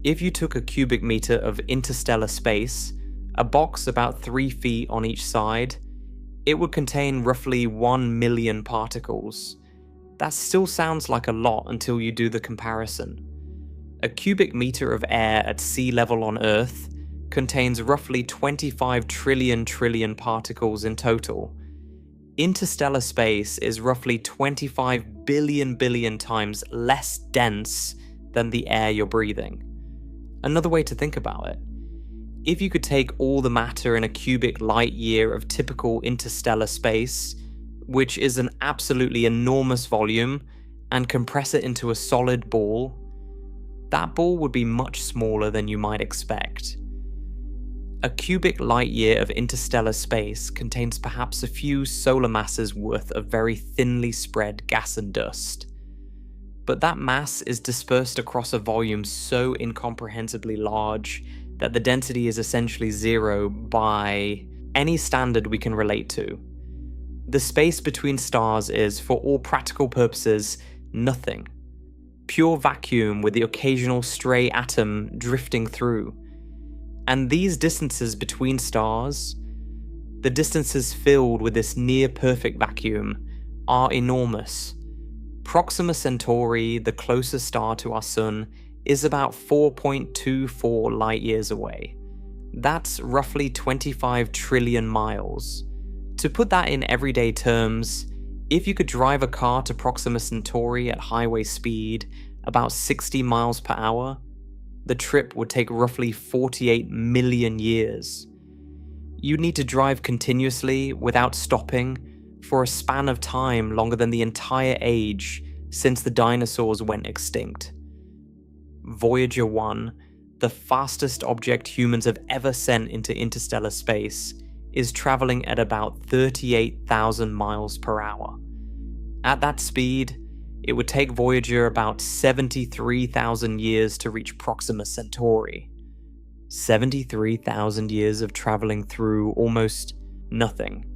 If you took a cubic meter of interstellar space, a box about 3 feet on each side, it would contain roughly 1 million particles. That still sounds like a lot until you do the comparison. A cubic meter of air at sea level on Earth contains roughly 25 trillion particles in total. Interstellar space is roughly 25 billion times less dense than the air you're breathing. Another way to think about it, if you could take all the matter in a cubic light year of typical interstellar space, which is an absolutely enormous volume, and compress it into a solid ball, that ball would be much smaller than you might expect. A cubic light year of interstellar space contains perhaps a few solar masses worth of very thinly spread gas and dust. But that mass is dispersed across a volume so incomprehensibly large that the density is essentially zero by any standard we can relate to. The space between stars is, for all practical purposes, nothing. Pure vacuum with the occasional stray atom drifting through. And these distances between stars, the distances filled with this near-perfect vacuum, are enormous. Proxima Centauri, the closest star to our Sun, is about 4.24 light-years away. That's roughly 25 trillion miles. To put that in everyday terms, if you could drive a car to Proxima Centauri at highway speed, about 60 miles per hour, the trip would take roughly 48 million years. You'd need to drive continuously, without stopping, for a span of time longer than the entire age since the dinosaurs went extinct. Voyager 1, the fastest object humans have ever sent into interstellar space, is traveling at about 38,000 miles per hour. At that speed, it would take Voyager about 73,000 years to reach Proxima Centauri. 73,000 years of traveling through almost nothing.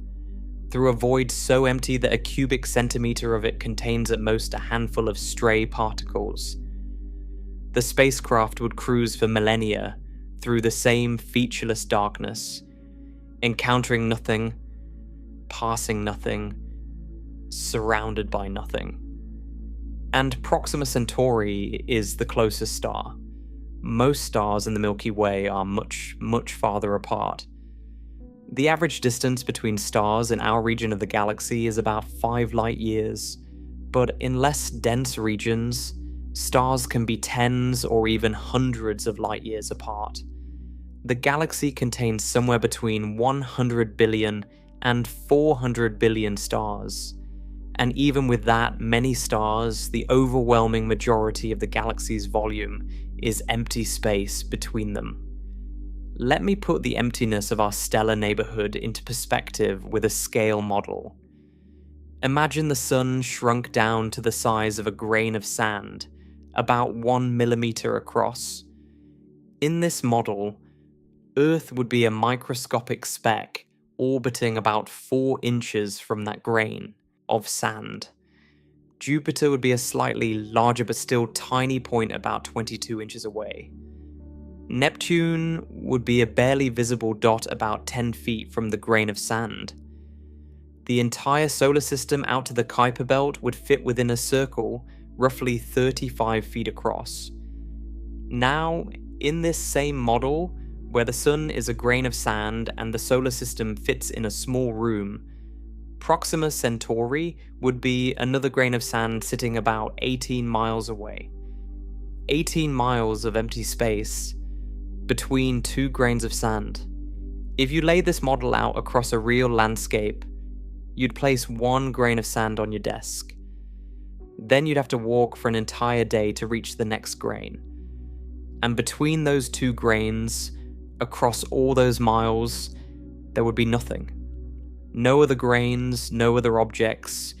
Through a void so empty that a cubic centimeter of it contains at most a handful of stray particles. The spacecraft would cruise for millennia through the same featureless darkness, encountering nothing, passing nothing, surrounded by nothing. And Proxima Centauri is the closest star. Most stars in the Milky Way are much farther apart. The average distance between stars in our region of the galaxy is about 5 light years, but in less dense regions, stars can be tens or even hundreds of light years apart. The galaxy contains somewhere between 100 billion and 400 billion stars. And even with that many stars, the overwhelming majority of the galaxy's volume is empty space between them. Let me put the emptiness of our stellar neighborhood into perspective with a scale model. Imagine the sun shrunk down to the size of a grain of sand, about 1 millimeter across. In this model, Earth would be a microscopic speck orbiting about 4 inches from that grain of sand. Jupiter would be a slightly larger but still tiny point about 22 inches away. Neptune would be a barely visible dot about 10 feet from the grain of sand. The entire solar system out to the Kuiper belt would fit within a circle roughly 35 feet across. Now, in this same model, Where the sun is a grain of sand and the solar system fits in a small room, Proxima Centauri would be another grain of sand sitting about 18 miles away. 18 miles of empty space between two grains of sand. If you lay this model out across a real landscape, you'd place one grain of sand on your desk. Then you'd have to walk for an entire day to reach the next grain. And between those two grains, across all those miles, there would be nothing. No other grains, no other objects,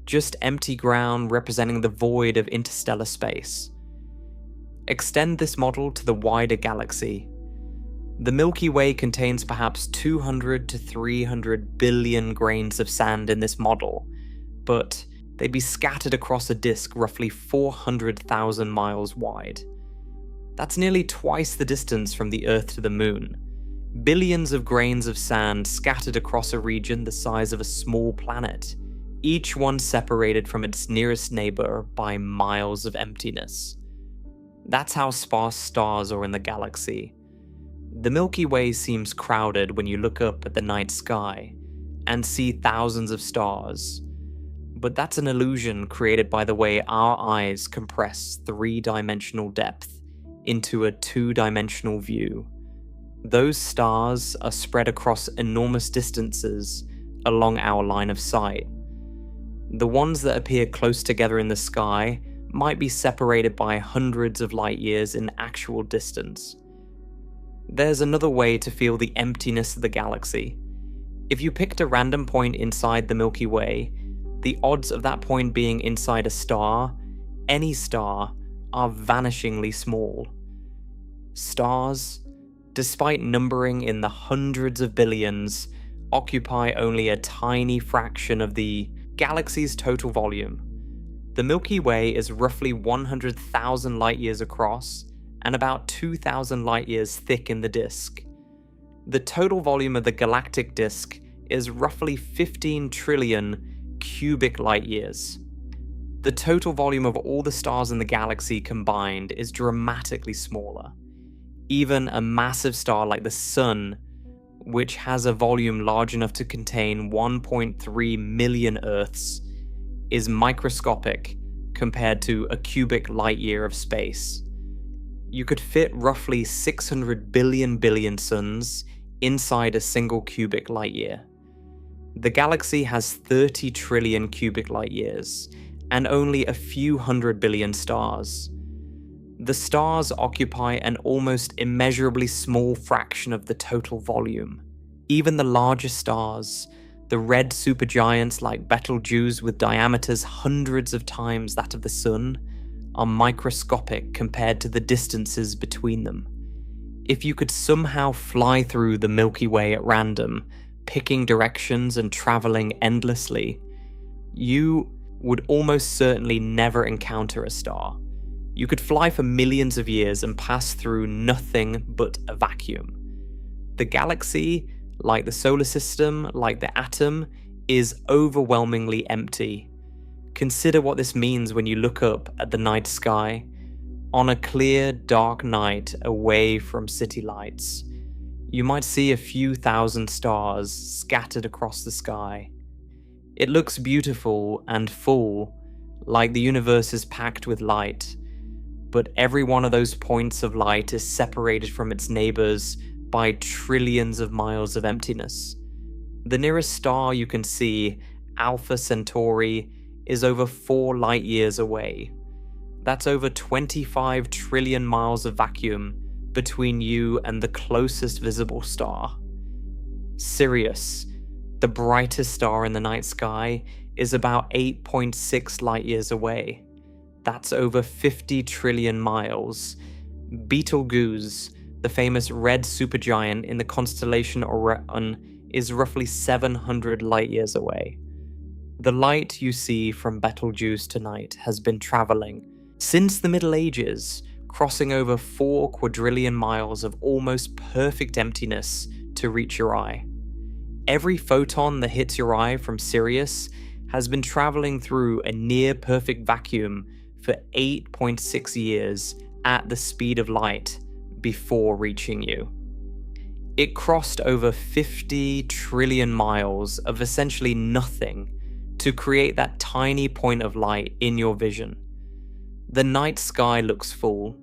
just empty ground representing the void of interstellar space. Extend this model to the wider galaxy. The Milky Way contains perhaps 200 to 300 billion grains of sand in this model, but they'd be scattered across a disk roughly 400,000 miles wide. That's nearly twice the distance from the Earth to the Moon. Billions of grains of sand scattered across a region the size of a small planet, each one separated from its nearest neighbor by miles of emptiness. That's how sparse stars are in the galaxy. The Milky Way seems crowded when you look up at the night sky and see thousands of stars, but that's an illusion created by the way our eyes compress three-dimensional depth into a two-dimensional view. Those stars are spread across enormous distances along our line of sight. The ones that appear close together in the sky might be separated by hundreds of light years in actual distance. There's another way to feel the emptiness of the galaxy. If you picked a random point inside the Milky Way, the odds of that point being inside a star, any star, are vanishingly small. Stars, despite numbering in the hundreds of billions, occupy only a tiny fraction of the galaxy's total volume. The Milky Way is roughly 100,000 light-years across and about 2,000 light-years thick in the disk. The total volume of the galactic disk is roughly 15 trillion cubic light-years. The total volume of all the stars in the galaxy combined is dramatically smaller. Even a massive star like the Sun, which has a volume large enough to contain 1.3 million Earths, is microscopic compared to a cubic light-year of space. You could fit roughly 600 billion suns inside a single cubic light-year. The galaxy has 30 trillion cubic light-years, and only a few hundred billion stars. The stars occupy an almost immeasurably small fraction of the total volume. Even the largest stars, the red supergiants like Betelgeuse with diameters hundreds of times that of the Sun, are microscopic compared to the distances between them. If you could somehow fly through the Milky Way at random, picking directions and traveling endlessly, you would almost certainly never encounter a star. You could fly for millions of years and pass through nothing but a vacuum. The galaxy, like the solar system, like the atom, is overwhelmingly empty. Consider what this means when you look up at the night sky. On a clear, dark night away from city lights, you might see a few thousand stars scattered across the sky. It looks beautiful and full, like the universe is packed with light, but every one of those points of light is separated from its neighbors by trillions of miles of emptiness. The nearest star you can see, Alpha Centauri, is over 4 light years away. That's over 25 trillion miles of vacuum between you and the closest visible star. Sirius, the brightest star in the night sky, is about 8.6 light years away. That's over 50 trillion miles. Betelgeuse, the famous red supergiant in the constellation Orion, is roughly 700 light years away. The light you see from Betelgeuse tonight has been traveling since the Middle Ages, crossing over 4 quadrillion miles of almost perfect emptiness to reach your eye. Every photon that hits your eye from Sirius has been traveling through a near-perfect vacuum for 8.6 years at the speed of light before reaching you. It crossed over 50 trillion miles of essentially nothing to create that tiny point of light in your vision. The night sky looks full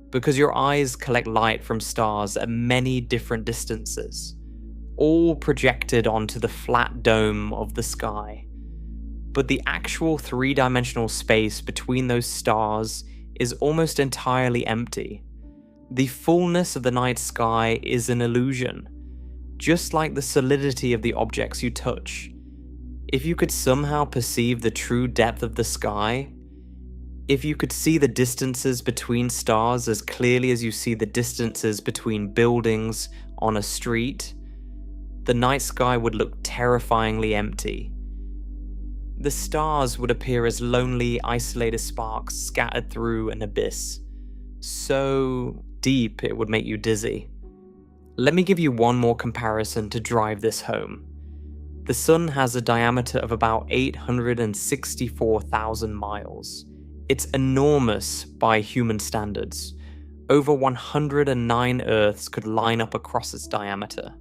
because your eyes collect light from stars at many different distances, all projected onto the flat dome of the sky. But the actual three-dimensional space between those stars is almost entirely empty. The fullness of the night sky is an illusion, just like the solidity of the objects you touch. If you could somehow perceive the true depth of the sky, if you could see the distances between stars as clearly as you see the distances between buildings on a street, the night sky would look terrifyingly empty. The stars would appear as lonely, isolated sparks scattered through an abyss, so deep it would make you dizzy. Let me give you one more comparison to drive this home. The sun has a diameter of about 864,000 miles. It's enormous by human standards. Over 109 Earths could line up across its diameter.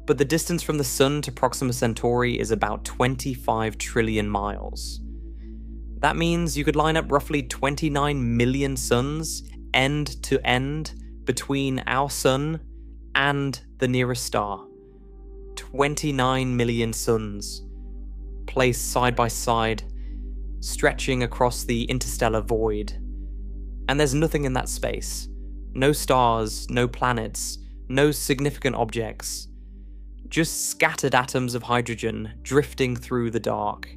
But the distance from the sun to Proxima Centauri is about 25 trillion miles. That means you could line up roughly 29 million suns end to end between our sun and the nearest star. 29 million suns, placed side by side, stretching across the interstellar void. And there's nothing in that space. No stars, no planets, no significant objects. Just scattered atoms of hydrogen drifting through the dark.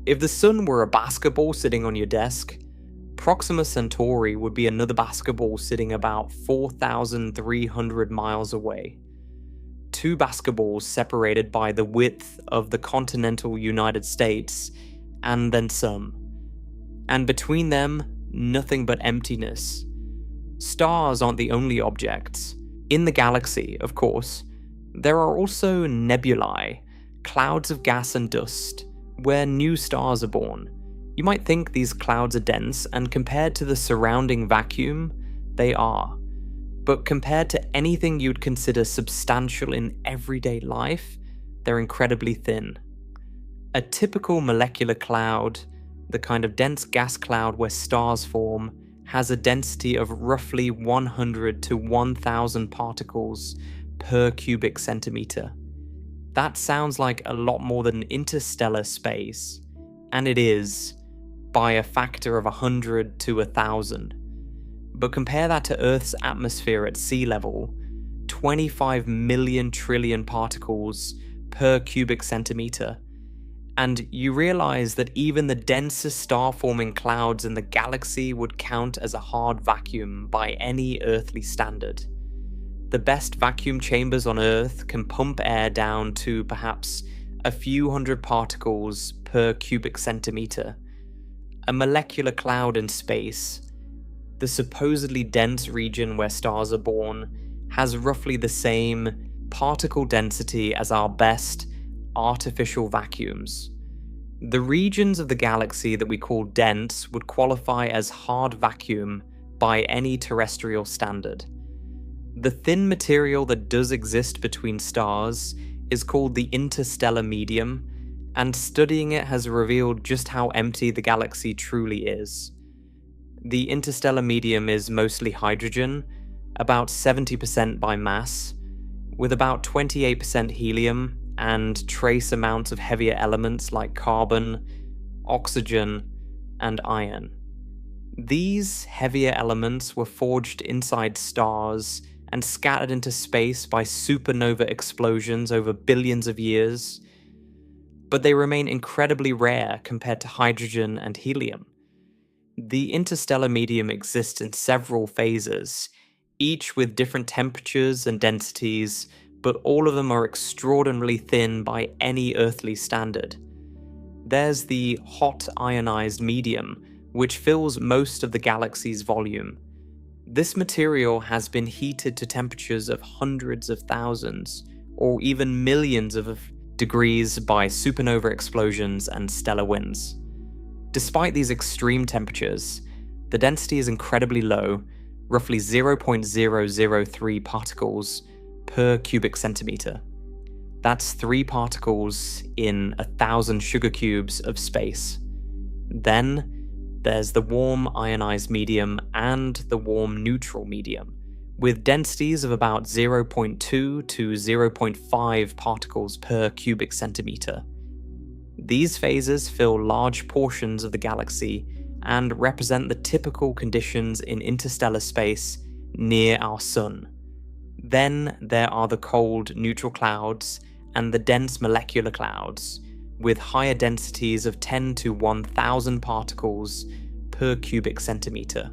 If the sun were a basketball sitting on your desk, Proxima Centauri would be another basketball sitting about 4,300 miles away. Two basketballs separated by the width of the continental United States, and then some. And between them, nothing but emptiness. Stars aren't the only objects. In the galaxy, of course, there are also nebulae, clouds of gas and dust, where new stars are born. You might think these clouds are dense, and compared to the surrounding vacuum, they are. But compared to anything you'd consider substantial in everyday life, they're incredibly thin. A typical molecular cloud, the kind of dense gas cloud where stars form, has a density of roughly 100 to 1,000 particles per cubic centimeter. That sounds like a lot more than interstellar space, and it is, by a factor of 100 to 1,000. But compare that to Earth's atmosphere at sea level, 25 million trillion particles per cubic centimeter, and you realize that even the densest star-forming clouds in the galaxy would count as a hard vacuum by any earthly standard. The best vacuum chambers on Earth can pump air down to perhaps a few hundred particles per cubic centimeter. A molecular cloud in space, the supposedly dense region where stars are born, has roughly the same particle density as our best artificial vacuums. The regions of the galaxy that we call dense would qualify as hard vacuum by any terrestrial standard. The thin material that does exist between stars is called the interstellar medium, and studying it has revealed just how empty the galaxy truly is. The interstellar medium is mostly hydrogen, about 70% by mass, with about 28% helium and trace amounts of heavier elements like carbon, oxygen, and iron. These heavier elements were forged inside stars and scattered into space by supernova explosions over billions of years, but they remain incredibly rare compared to hydrogen and helium. The interstellar medium exists in several phases, each with different temperatures and densities, but all of them are extraordinarily thin by any earthly standard. There's the hot ionized medium, which fills most of the galaxy's volume. This material has been heated to temperatures of hundreds of thousands, or even millions of degrees by supernova explosions and stellar winds. Despite these extreme temperatures, the density is incredibly low, roughly 0.003 particles per cubic centimeter. That's 3 particles in 1,000 sugar cubes of space. Then there's the warm ionized medium and the warm neutral medium, with densities of about 0.2 to 0.5 particles per cubic centimeter. These phases fill large portions of the galaxy and represent the typical conditions in interstellar space near our Sun. Then there are the cold neutral clouds and the dense molecular clouds, with higher densities of 10 to 1,000 particles per cubic centimeter.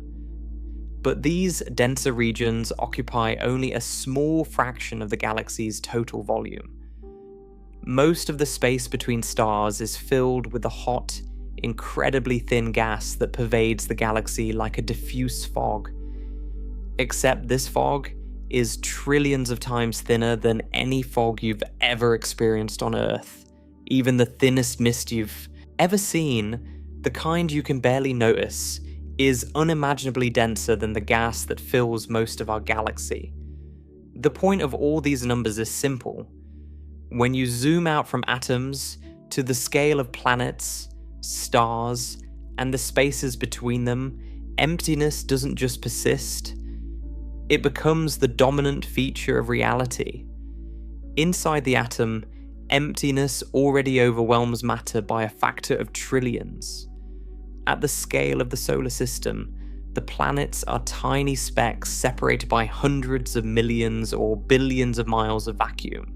But these denser regions occupy only a small fraction of the galaxy's total volume. Most of the space between stars is filled with the hot, incredibly thin gas that pervades the galaxy like a diffuse fog. Except this fog is trillions of times thinner than any fog you've ever experienced on Earth. Even the thinnest mist you've ever seen, the kind you can barely notice, is unimaginably denser than the gas that fills most of our galaxy. The point of all these numbers is simple. When you zoom out from atoms to the scale of planets, stars, and the spaces between them, emptiness doesn't just persist. It becomes the dominant feature of reality. Inside the atom, emptiness already overwhelms matter by a factor of trillions. At the scale of the solar system, the planets are tiny specks separated by hundreds of millions or billions of miles of vacuum.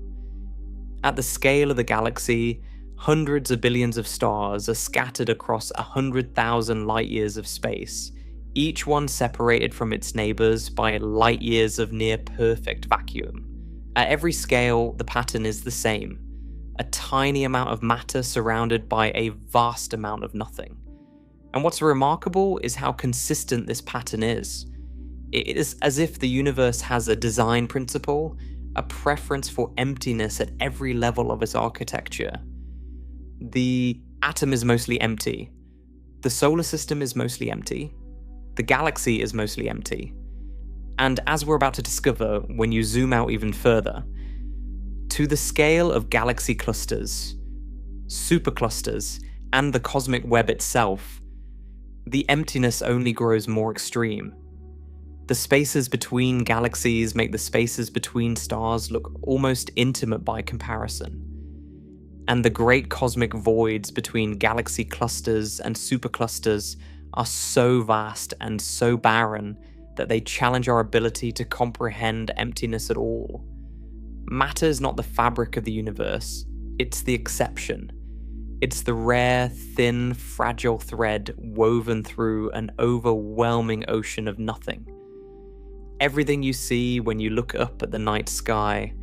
At the scale of the galaxy, hundreds of billions of stars are scattered across 100,000 light-years of space, each one separated from its neighbours by light-years of near-perfect vacuum. At every scale, the pattern is the same. A tiny amount of matter surrounded by a vast amount of nothing. And what's remarkable is how consistent this pattern is. It is as if the universe has a design principle, a preference for emptiness at every level of its architecture. The atom is mostly empty. The solar system is mostly empty. The galaxy is mostly empty. And as we're about to discover when you zoom out even further, to the scale of galaxy clusters, superclusters, and the cosmic web itself, the emptiness only grows more extreme. The spaces between galaxies make the spaces between stars look almost intimate by comparison. And the great cosmic voids between galaxy clusters and superclusters are so vast and so barren that they challenge our ability to comprehend emptiness at all. Matter is not the fabric of the universe, it's the exception. It's the rare, thin, fragile thread woven through an overwhelming ocean of nothing. Everything you see when you look up at the night sky,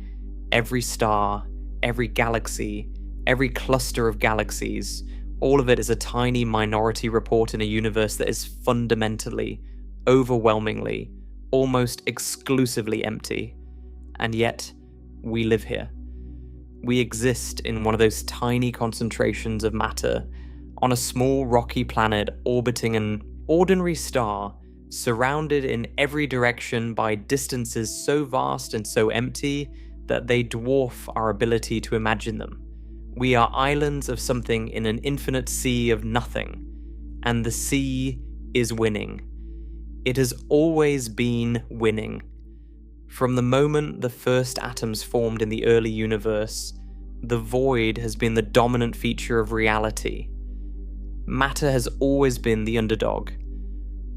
every star, every galaxy, every cluster of galaxies, all of it is a tiny minority report in a universe that is fundamentally, overwhelmingly, almost exclusively empty. And yet, we live here. We exist in one of those tiny concentrations of matter on a small rocky planet orbiting an ordinary star, surrounded in every direction by distances so vast and so empty that they dwarf our ability to imagine them. We are islands of something in an infinite sea of nothing, and the sea is winning. It has always been winning. From the moment the first atoms formed in the early universe, the void has been the dominant feature of reality. Matter has always been the underdog,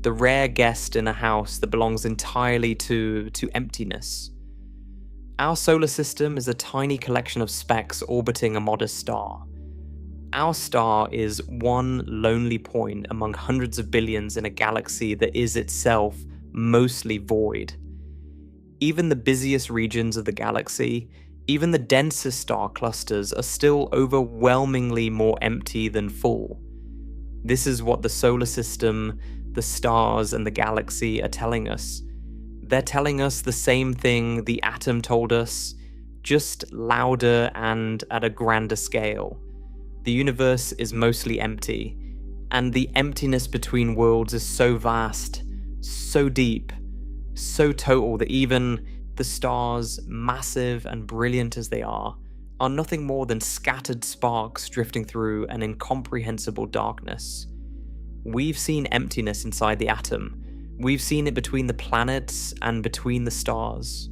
the rare guest in a house that belongs entirely to emptiness. Our solar system is a tiny collection of specks orbiting a modest star. Our star is one lonely point among hundreds of billions in a galaxy that is itself mostly void. Even the busiest regions of the galaxy, even the densest star clusters, are still overwhelmingly more empty than full. This is what the solar system, the stars, and the galaxy are telling us. They're telling us the same thing the atom told us, just louder and at a grander scale. The universe is mostly empty, and the emptiness between worlds is so vast, so deep, so total that even The stars, massive and brilliant as they are nothing more than scattered sparks drifting through an incomprehensible darkness. We've seen emptiness inside the atom. We've seen it between the planets and between the stars.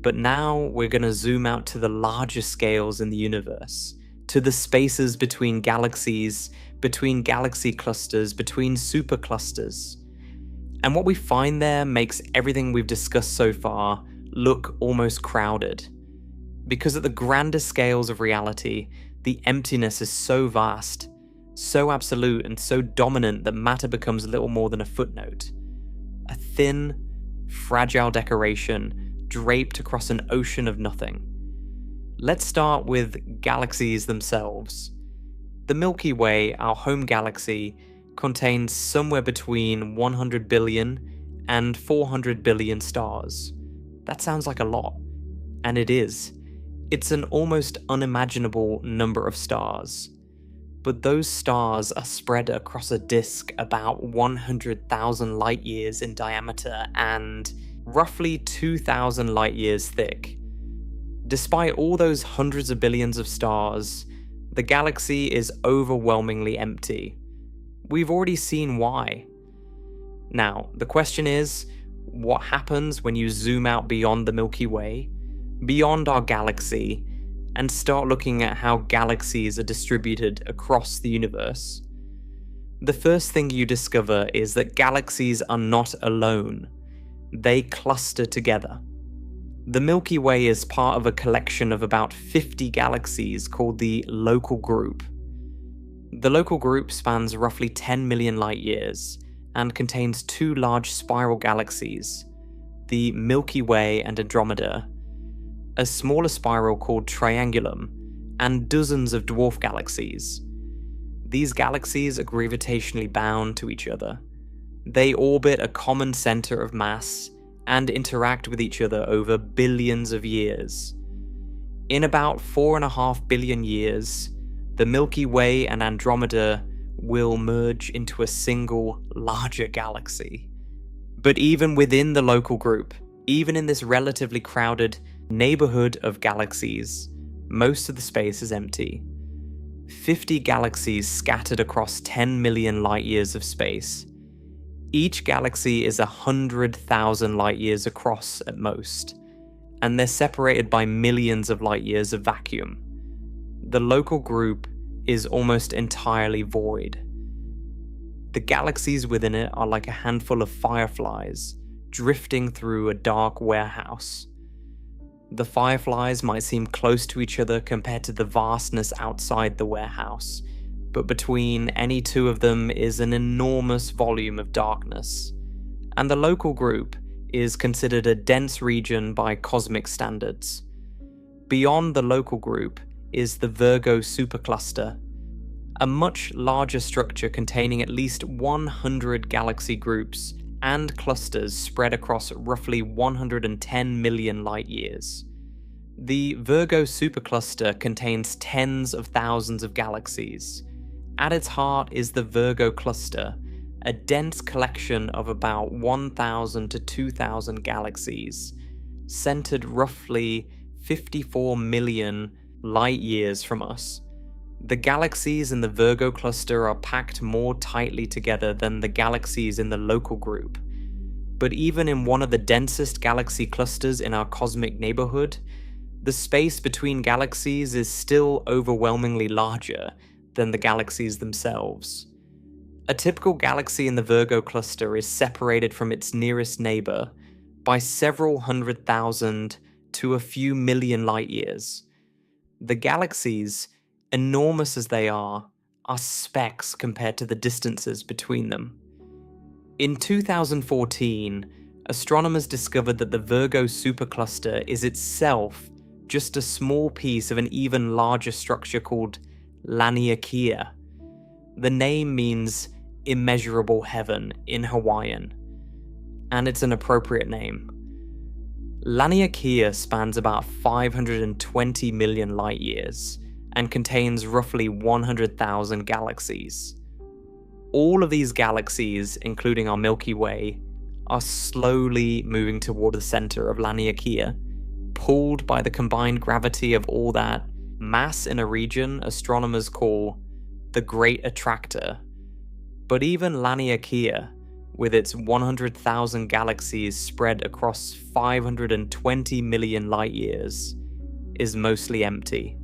But now we're going to zoom out to the larger scales in the universe, to the spaces between galaxies, between galaxy clusters, between superclusters. And what we find there makes everything we've discussed so far look almost crowded. Because at the grandest scales of reality, the emptiness is so vast, so absolute and so dominant that matter becomes little more than a footnote. A thin, fragile decoration draped across an ocean of nothing. Let's start with galaxies themselves. The Milky Way, our home galaxy, contains somewhere between 100 billion and 400 billion stars. That sounds like a lot, and it is. It's an almost unimaginable number of stars. But those stars are spread across a disk about 100,000 light years in diameter and roughly 2,000 light years thick. Despite all those hundreds of billions of stars, the galaxy is overwhelmingly empty. We've already seen why. Now, the question is, what happens when you zoom out beyond the Milky Way, beyond our galaxy, and start looking at how galaxies are distributed across the universe? The first thing you discover is that galaxies are not alone. They cluster together. The Milky Way is part of a collection of about 50 galaxies called the Local Group. The Local Group spans roughly 10 million light years and contains two large spiral galaxies, the Milky Way and Andromeda, a smaller spiral called Triangulum, and dozens of dwarf galaxies. These galaxies are gravitationally bound to each other. They orbit a common center of mass and interact with each other over billions of years. In about 4.5 billion years, the Milky Way and Andromeda will merge into a single, larger galaxy. But even within the Local Group, even in this relatively crowded neighborhood of galaxies, most of the space is empty. 50 galaxies scattered across 10 million light years of space. Each galaxy is 100,000 light years across at most, and they're separated by millions of light years of vacuum. The Local Group is almost entirely void. The galaxies within it are like a handful of fireflies drifting through a dark warehouse. The fireflies might seem close to each other compared to the vastness outside the warehouse, but between any two of them is an enormous volume of darkness. And the Local Group is considered a dense region by cosmic standards. Beyond the Local Group is the Virgo supercluster, a much larger structure containing at least 100 galaxy groups and clusters spread across roughly 110 million light years. The Virgo supercluster contains tens of thousands of galaxies. At its heart is the Virgo cluster, a dense collection of about 1,000 to 2,000 galaxies, centered roughly 54 million light years from us. The galaxies in the Virgo cluster are packed more tightly together than the galaxies in the Local Group. But even in one of the densest galaxy clusters in our cosmic neighborhood, the space between galaxies is still overwhelmingly larger than the galaxies themselves. A typical galaxy in the Virgo cluster is separated from its nearest neighbor by several 100,000 to a few million light years. The galaxies, enormous as they are specks compared to the distances between them. In 2014, astronomers discovered that the Virgo supercluster is itself just a small piece of an even larger structure called Laniakea. The name means immeasurable heaven in Hawaiian, and it's an appropriate name. Laniakea spans about 520 million light years and contains roughly 100,000 galaxies. All of these galaxies, including our Milky Way, are slowly moving toward the center of Laniakea, pulled by the combined gravity of all that mass in a region astronomers call the Great Attractor. But even Laniakea, with its 100,000 galaxies spread across 520 million light-years, is mostly empty.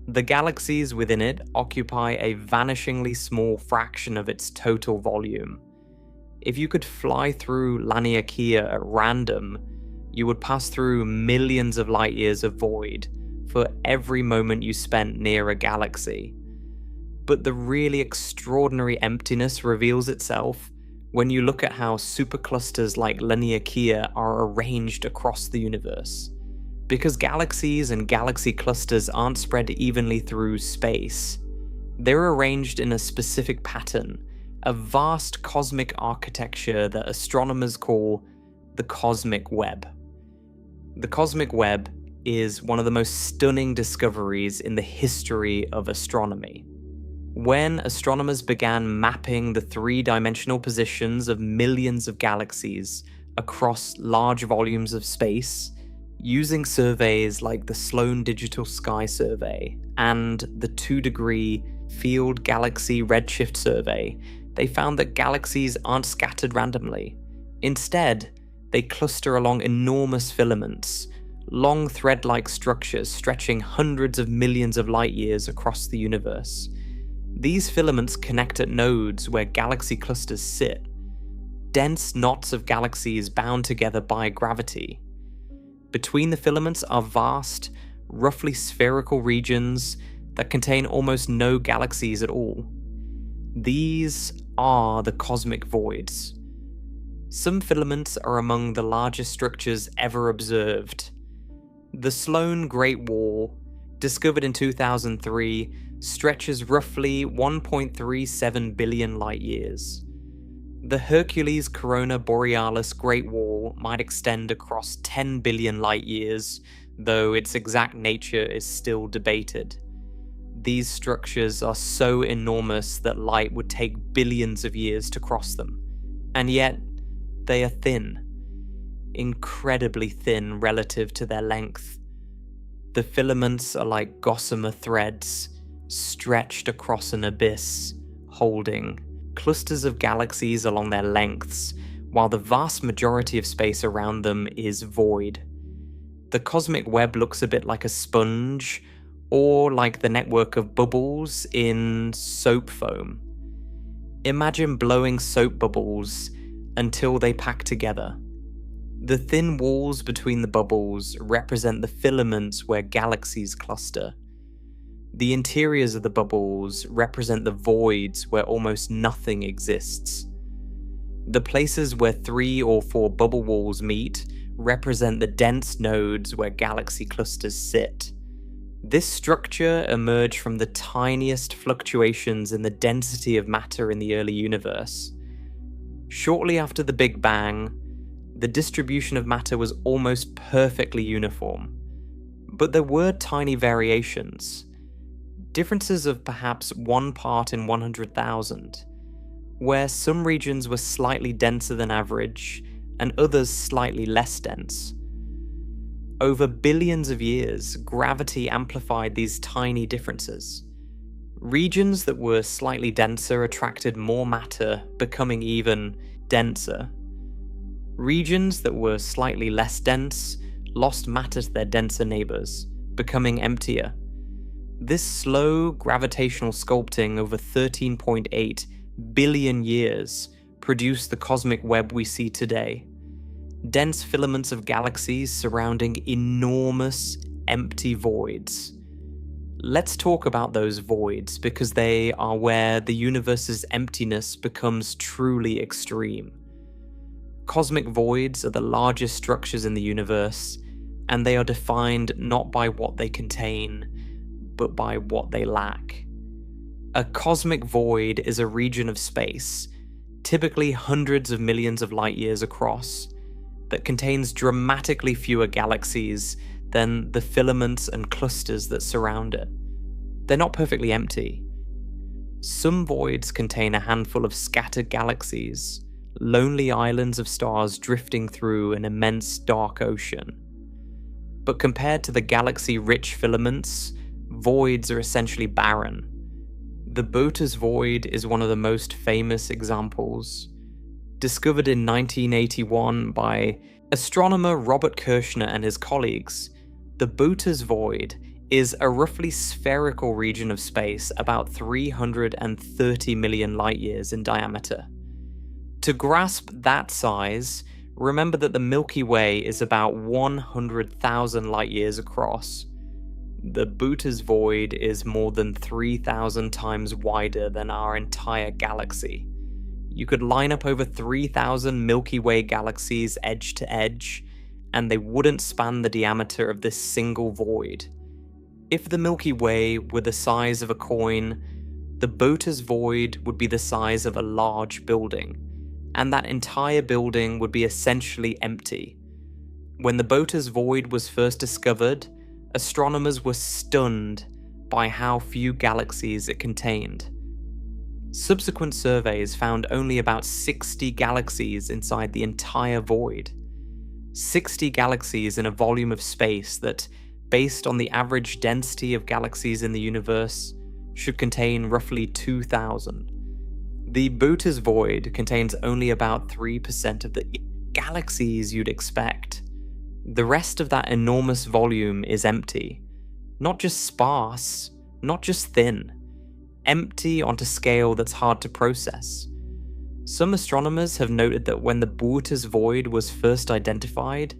The galaxies within it occupy a vanishingly small fraction of its total volume. If you could fly through Laniakea at random, you would pass through millions of light-years of void for every moment you spent near a galaxy. But the really extraordinary emptiness reveals itself when you look at how superclusters like Laniakea are arranged across the universe. Because galaxies and galaxy clusters aren't spread evenly through space. They're arranged in a specific pattern, a vast cosmic architecture that astronomers call the cosmic web. The cosmic web is one of the most stunning discoveries in the history of astronomy. When astronomers began mapping the three-dimensional positions of millions of galaxies across large volumes of space, using surveys like the Sloan Digital Sky Survey and the 2-degree Field Galaxy Redshift Survey, they found that galaxies aren't scattered randomly. Instead, they cluster along enormous filaments, long thread-like structures stretching hundreds of millions of light-years across the universe. These filaments connect at nodes where galaxy clusters sit, dense knots of galaxies bound together by gravity. Between the filaments are vast, roughly spherical regions that contain almost no galaxies at all. These are the cosmic voids. Some filaments are among the largest structures ever observed. The Sloan Great Wall, discovered in 2003, stretches roughly 1.37 billion light-years. The Hercules Corona Borealis Great Wall might extend across 10 billion light-years, though its exact nature is still debated. These structures are so enormous that light would take billions of years to cross them, and yet they are thin, incredibly thin relative to their length. The filaments are like gossamer threads, stretched across an abyss, holding clusters of galaxies along their lengths, while the vast majority of space around them is void. The cosmic web looks a bit like a sponge, or like the network of bubbles in soap foam. Imagine blowing soap bubbles until they pack together. The thin walls between the bubbles represent the filaments where galaxies cluster. The interiors of the bubbles represent the voids where almost nothing exists. The places where 3 or 4 bubble walls meet represent the dense nodes where galaxy clusters sit. This structure emerged from the tiniest fluctuations in the density of matter in the early universe. Shortly after the Big Bang, the distribution of matter was almost perfectly uniform. But there were tiny variations. Differences of perhaps 1 part in 100,000, where some regions were slightly denser than average and others slightly less dense. Over billions of years, gravity amplified these tiny differences. Regions that were slightly denser attracted more matter, becoming even denser. Regions that were slightly less dense lost matter to their denser neighbors, becoming emptier. This slow gravitational sculpting over 13.8 billion years produced the cosmic web we see today. Dense filaments of galaxies surrounding enormous, empty voids. Let's talk about those voids because they are where the universe's emptiness becomes truly extreme. Cosmic voids are the largest structures in the universe, and they are defined not by what they contain, but by what they lack. A cosmic void is a region of space, typically hundreds of millions of light years across, that contains dramatically fewer galaxies than the filaments and clusters that surround it. They're not perfectly empty. Some voids contain a handful of scattered galaxies, lonely islands of stars drifting through an immense dark ocean. But compared to the galaxy-rich filaments, voids are essentially barren. The Boötes void is one of the most famous examples. Discovered in 1981 by astronomer Robert Kirshner and his colleagues, the Boötes void is a roughly spherical region of space about 330 million light-years in diameter. To grasp that size, remember that the Milky Way is about 100,000 light-years across. The Boötes void is more than 3,000 times wider than our entire galaxy. You could line up over 3,000 Milky Way galaxies edge to edge, and they wouldn't span the diameter of this single void. If the Milky Way were the size of a coin, the Boötes void would be the size of a large building, and that entire building would be essentially empty. When the Boötes void was first discovered, astronomers were stunned by how few galaxies it contained. Subsequent surveys found only about 60 galaxies inside the entire void. 60 galaxies in a volume of space that, based on the average density of galaxies in the universe, should contain roughly 2,000. The Boötes void contains only about 3% of the galaxies you'd expect. The rest of that enormous volume is empty. Not just sparse, not just thin. Empty on a scale that's hard to process. Some astronomers have noted that when the Boötes void was first identified,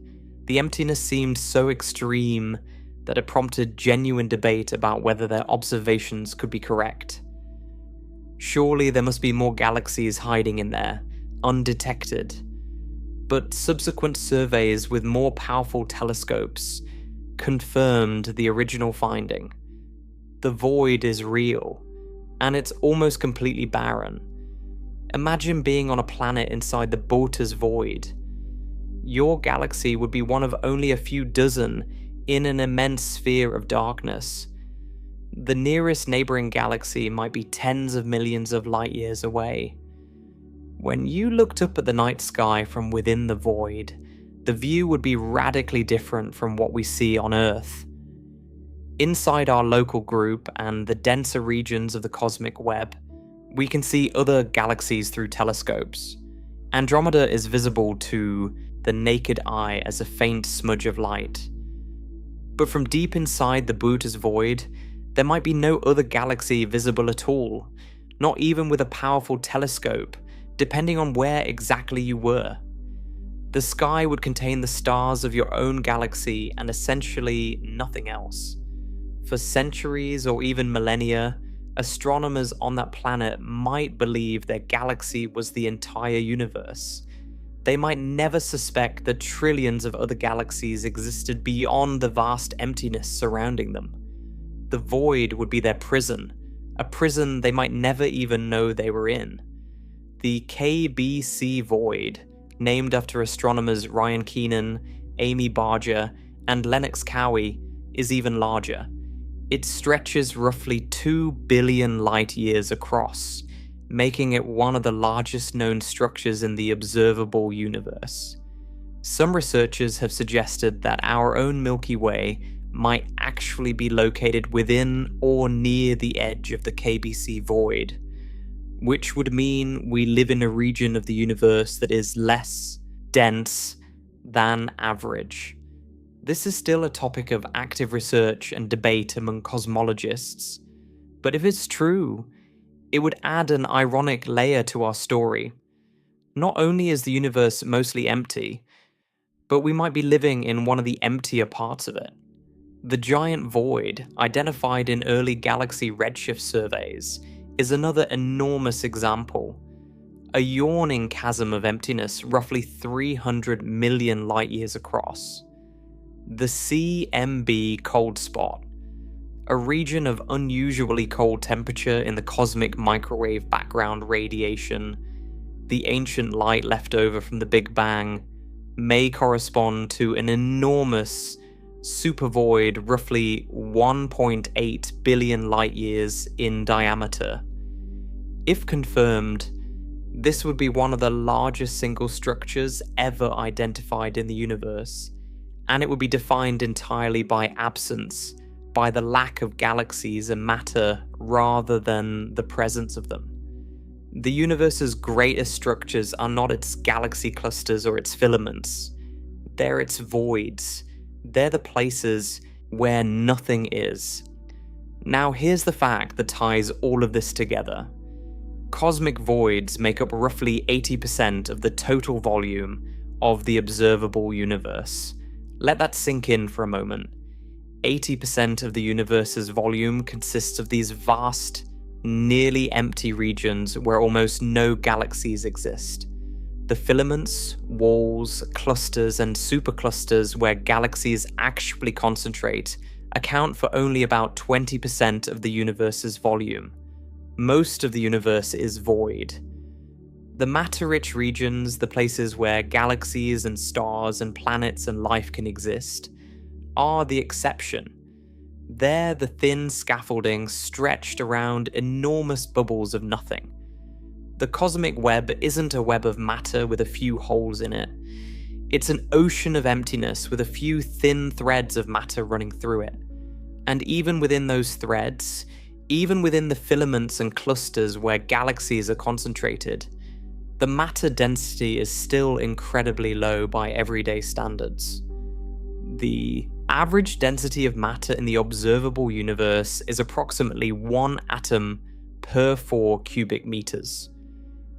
the emptiness seemed so extreme that it prompted genuine debate about whether their observations could be correct. Surely there must be more galaxies hiding in there, undetected. But subsequent surveys with more powerful telescopes confirmed the original finding. The void is real, and it's almost completely barren. Imagine being on a planet inside the Boötes void. Your galaxy would be one of only a few dozen in an immense sphere of darkness. The nearest neighboring galaxy might be tens of millions of light years away. When you looked up at the night sky from within the void, the view would be radically different from what we see on Earth. Inside our local group and the denser regions of the cosmic web, we can see other galaxies through telescopes. Andromeda is visible to the naked eye as a faint smudge of light. But from deep inside the Boötes void, there might be no other galaxy visible at all, not even with a powerful telescope, depending on where exactly you were. The sky would contain the stars of your own galaxy and essentially nothing else. For centuries or even millennia, astronomers on that planet might believe their galaxy was the entire universe. They might never suspect that trillions of other galaxies existed beyond the vast emptiness surrounding them. The void would be their prison, a prison they might never even know they were in. The KBC void, named after astronomers Ryan Keenan, Amy Barger, and Lennox Cowie, is even larger. It stretches roughly 2 billion light-years across, making it one of the largest known structures in the observable universe. Some researchers have suggested that our own Milky Way might actually be located within or near the edge of the KBC void, which would mean we live in a region of the universe that is less dense than average. This is still a topic of active research and debate among cosmologists, but if it's true, it would add an ironic layer to our story. Not only is the universe mostly empty, but we might be living in one of the emptier parts of it. The giant void, identified in early galaxy redshift surveys, is another enormous example. A yawning chasm of emptiness roughly 300 million light-years across. The CMB cold spot, a region of unusually cold temperature in the cosmic microwave background radiation, the ancient light left over from the Big Bang, may correspond to an enormous supervoid roughly 1.8 billion light-years in diameter. If confirmed, This would be one of the largest single structures ever identified in the universe, and it would be defined entirely by absence, by the lack of galaxies and matter rather than the presence of them. The universe's greatest structures are not its galaxy clusters or its filaments. They're its voids. They're the places where nothing is. Now here's the fact that ties all of this together. Cosmic voids make up roughly 80% of the total volume of the observable universe. Let that sink in for a moment. 80% of the universe's volume consists of these vast, nearly empty regions where almost no galaxies exist. The filaments, walls, clusters, and superclusters where galaxies actually concentrate account for only about 20% of the universe's volume. Most of the universe is void. The matter-rich regions, the places where galaxies and stars and planets and life can exist, are the exception. They're the thin scaffolding stretched around enormous bubbles of nothing. The cosmic web isn't a web of matter with a few holes in it. It's an ocean of emptiness with a few thin threads of matter running through it. And even within those threads, even within the filaments and clusters where galaxies are concentrated, the matter density is still incredibly low by everyday standards. The average density of matter in the observable universe is approximately 1 atom per 4 cubic meters.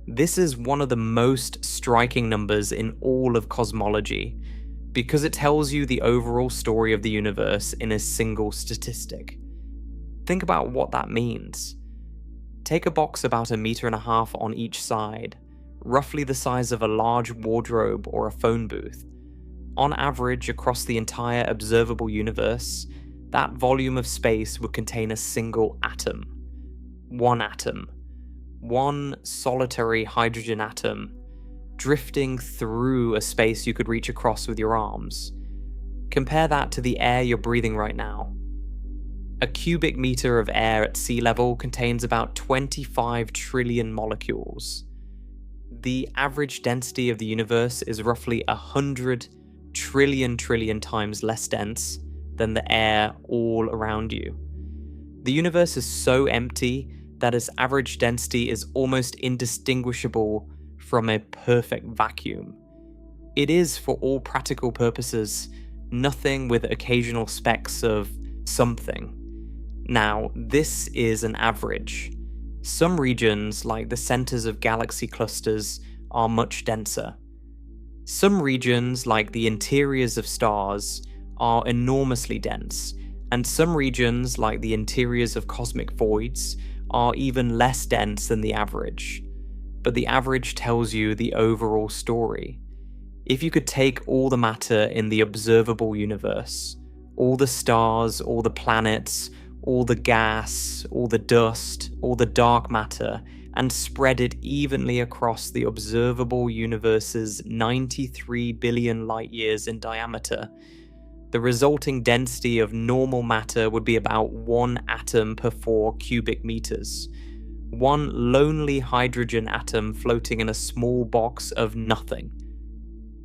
This is one of the most striking numbers in all of cosmology, because it tells you the overall story of the universe in a single statistic. Think about what that means. Take a box about 1.5 meters on each side, roughly the size of a large wardrobe or a phone booth. On average, across the entire observable universe, that volume of space would contain a single atom. One atom. One solitary hydrogen atom, drifting through a space you could reach across with your arms. Compare that to the air you're breathing right now. A cubic meter of air at sea level contains about 25 trillion molecules. The average density of the universe is roughly 100 trillion times less dense than the air all around you. The universe is so empty that its average density is almost indistinguishable from a perfect vacuum. It is, for all practical purposes, nothing with occasional specks of something. Now, this is an average. Some regions, like the centers of galaxy clusters, are much denser. Some regions, like the interiors of stars, are enormously dense, and some regions, like the interiors of cosmic voids, are even less dense than the average. But the average tells you the overall story. If you could take all the matter in the observable universe, all the stars, all the planets, all the gas, all the dust, all the dark matter, and spread it evenly across the observable universe's 93 billion light years in diameter, the resulting density of normal matter would be about 1 atom per 4 cubic meters. One lonely hydrogen atom floating in a small box of nothing.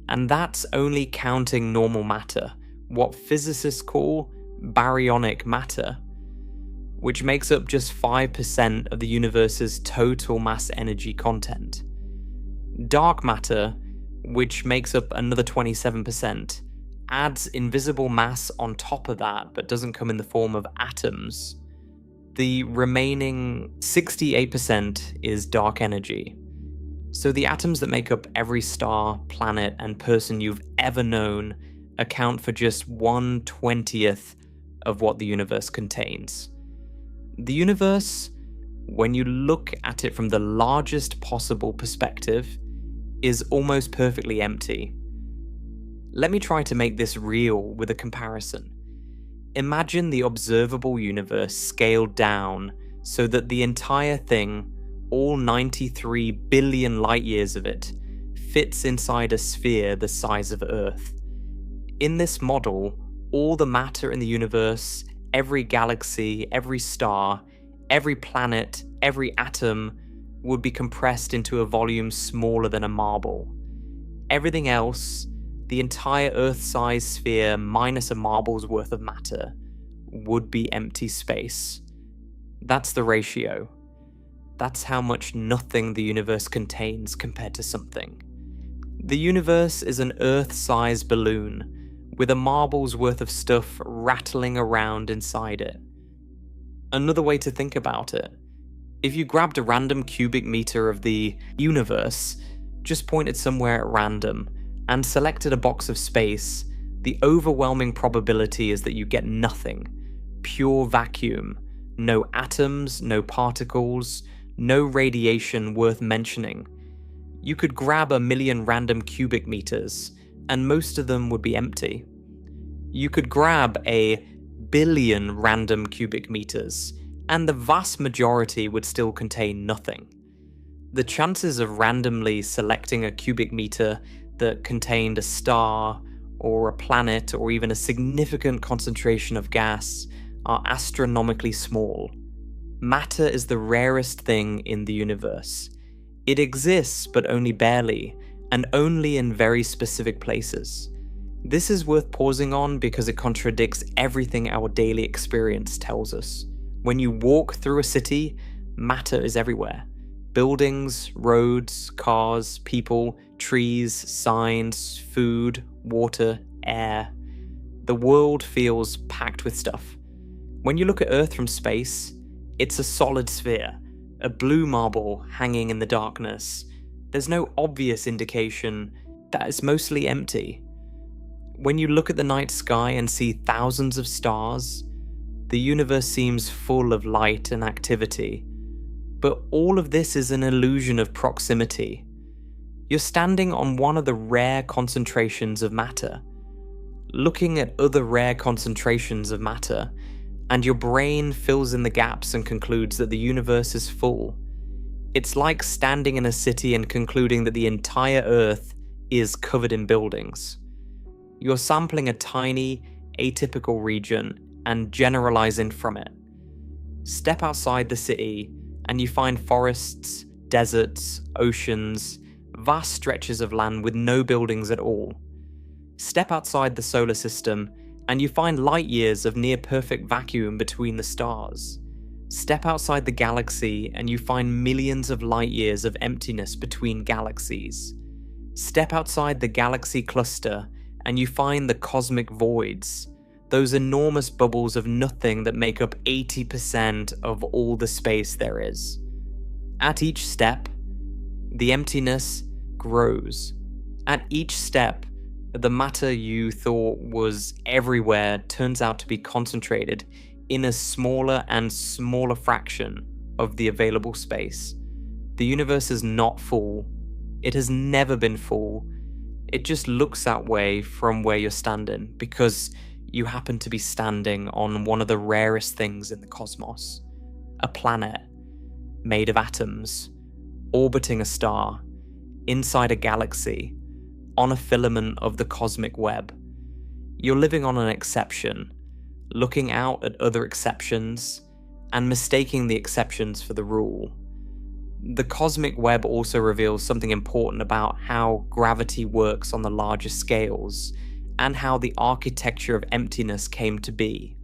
And that's only counting normal matter, what physicists call baryonic matter, which makes up just 5% of the universe's total mass energy content. Dark matter, which makes up another 27%, adds invisible mass on top of that, but doesn't come in the form of atoms. The remaining 68% is dark energy. So the atoms that make up every star, planet, and person you've ever known account for just 1/20th of what the universe contains. The universe, when you look at it from the largest possible perspective, is almost perfectly empty. Let me try to make this real with a comparison. Imagine the observable universe scaled down so that the entire thing, all 93 billion light years of it, fits inside a sphere the size of Earth. In this model, all the matter in the universe, every galaxy, every star, every planet, every atom would be compressed into a volume smaller than a marble. Everything else, the entire Earth-sized sphere minus a marble's worth of matter, would be empty space. That's the ratio. That's how much nothing the universe contains compared to something. The universe is an Earth-sized balloon with a marble's worth of stuff rattling around inside it. Another way to think about it, if you grabbed a random cubic meter of the universe, just pointed somewhere at random, and selected a box of space, the overwhelming probability is that you get nothing. Pure vacuum. No atoms, no particles, no radiation worth mentioning. You could grab 1,000,000 random cubic meters, and most of them would be empty. You could grab 1,000,000,000 random cubic meters, and the vast majority would still contain nothing. The chances of randomly selecting a cubic meter that contained a star, or a planet, or even a significant concentration of gas are astronomically small. Matter is the rarest thing in the universe. It exists, but only barely, and only in very specific places. This is worth pausing on because it contradicts everything our daily experience tells us. When you walk through a city, matter is everywhere. Buildings, roads, cars, people, trees, signs, food, water, air. The world feels packed with stuff. When you look at Earth from space, it's a solid sphere, a blue marble hanging in the darkness. There's no obvious indication that it's mostly empty. When you look at the night sky and see thousands of stars, the universe seems full of light and activity. But all of this is an illusion of proximity. You're standing on one of the rare concentrations of matter, looking at other rare concentrations of matter, and your brain fills in the gaps and concludes that the universe is full. It's like standing in a city and concluding that the entire Earth is covered in buildings. You're sampling a tiny, atypical region and generalizing from it. Step outside the city, and you find forests, deserts, oceans, vast stretches of land with no buildings at all. Step outside the solar system, and you find light years of near-perfect vacuum between the stars. Step outside the galaxy, and you find millions of light years of emptiness between galaxies. Step outside the galaxy cluster, and you find the cosmic voids, those enormous bubbles of nothing that make up 80% of all the space there is. At each step, the emptiness grows. At each step, the matter you thought was everywhere turns out to be concentrated in a smaller and smaller fraction of the available space. The universe is not full. It has never been full. It just looks that way from where you're standing because you happen to be standing on one of the rarest things in the cosmos. A planet made of atoms, orbiting a star, inside a galaxy, on a filament of the cosmic web. You're living on an exception, looking out at other exceptions, and mistaking the exceptions for the rule. The cosmic web also reveals something important about how gravity works on the larger scales, and how the architecture of emptiness came to be.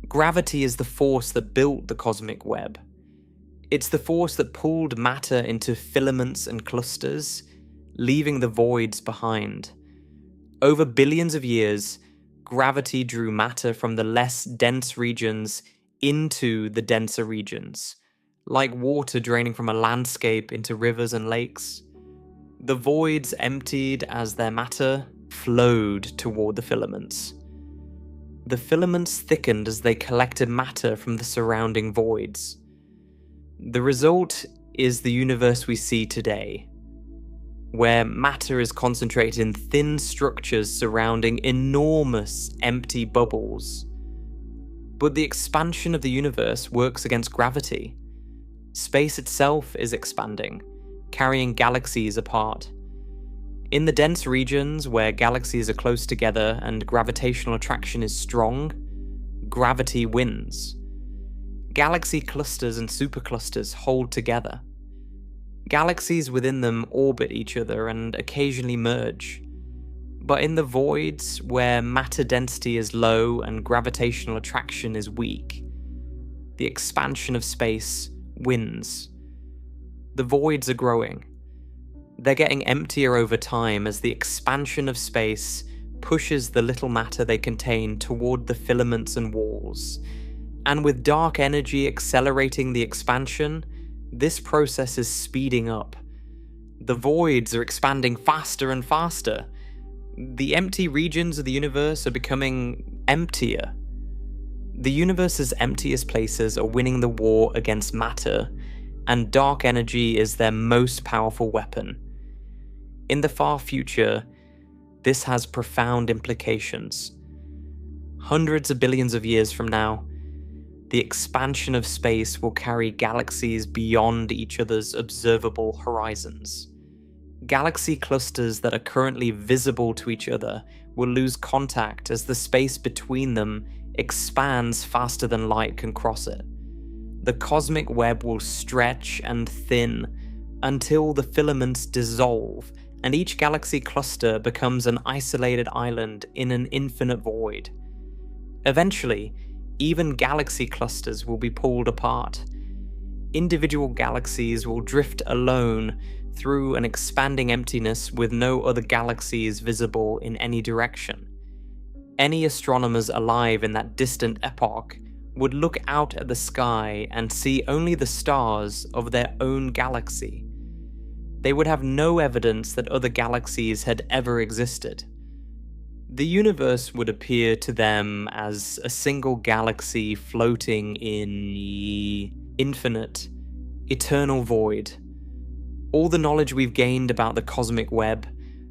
Gravity is the force that built the cosmic web. It's the force that pulled matter into filaments and clusters, leaving the voids behind. Over billions of years, gravity drew matter from the less dense regions into the denser regions, like water draining from a landscape into rivers and lakes. The voids emptied as their matter flowed toward the filaments. The filaments thickened as they collected matter from the surrounding voids. The result is the universe we see today, where matter is concentrated in thin structures surrounding enormous empty bubbles. But the expansion of the universe works against gravity. Space itself is expanding, carrying galaxies apart. In the dense regions where galaxies are close together and gravitational attraction is strong, gravity wins. Galaxy clusters and superclusters hold together. Galaxies within them orbit each other and occasionally merge. But in the voids, where matter density is low and gravitational attraction is weak, the expansion of space wins. The voids are growing. They're getting emptier over time as the expansion of space pushes the little matter they contain toward the filaments and walls. And with dark energy accelerating the expansion, this process is speeding up. The voids are expanding faster and faster. The empty regions of the universe are becoming emptier. The universe's emptiest places are winning the war against matter, and dark energy is their most powerful weapon. In the far future, this has profound implications. Hundreds of billions of years from now, the expansion of space will carry galaxies beyond each other's observable horizons. Galaxy clusters that are currently visible to each other will lose contact as the space between them expands faster than light can cross it. The cosmic web will stretch and thin until the filaments dissolve and each galaxy cluster becomes an isolated island in an infinite void. Eventually, even galaxy clusters will be pulled apart. Individual galaxies will drift alone through an expanding emptiness with no other galaxies visible in any direction. Any astronomers alive in that distant epoch would look out at the sky and see only the stars of their own galaxy. They would have no evidence that other galaxies had ever existed. The universe would appear to them as a single galaxy floating in infinite, eternal void. All the knowledge we've gained about the cosmic web,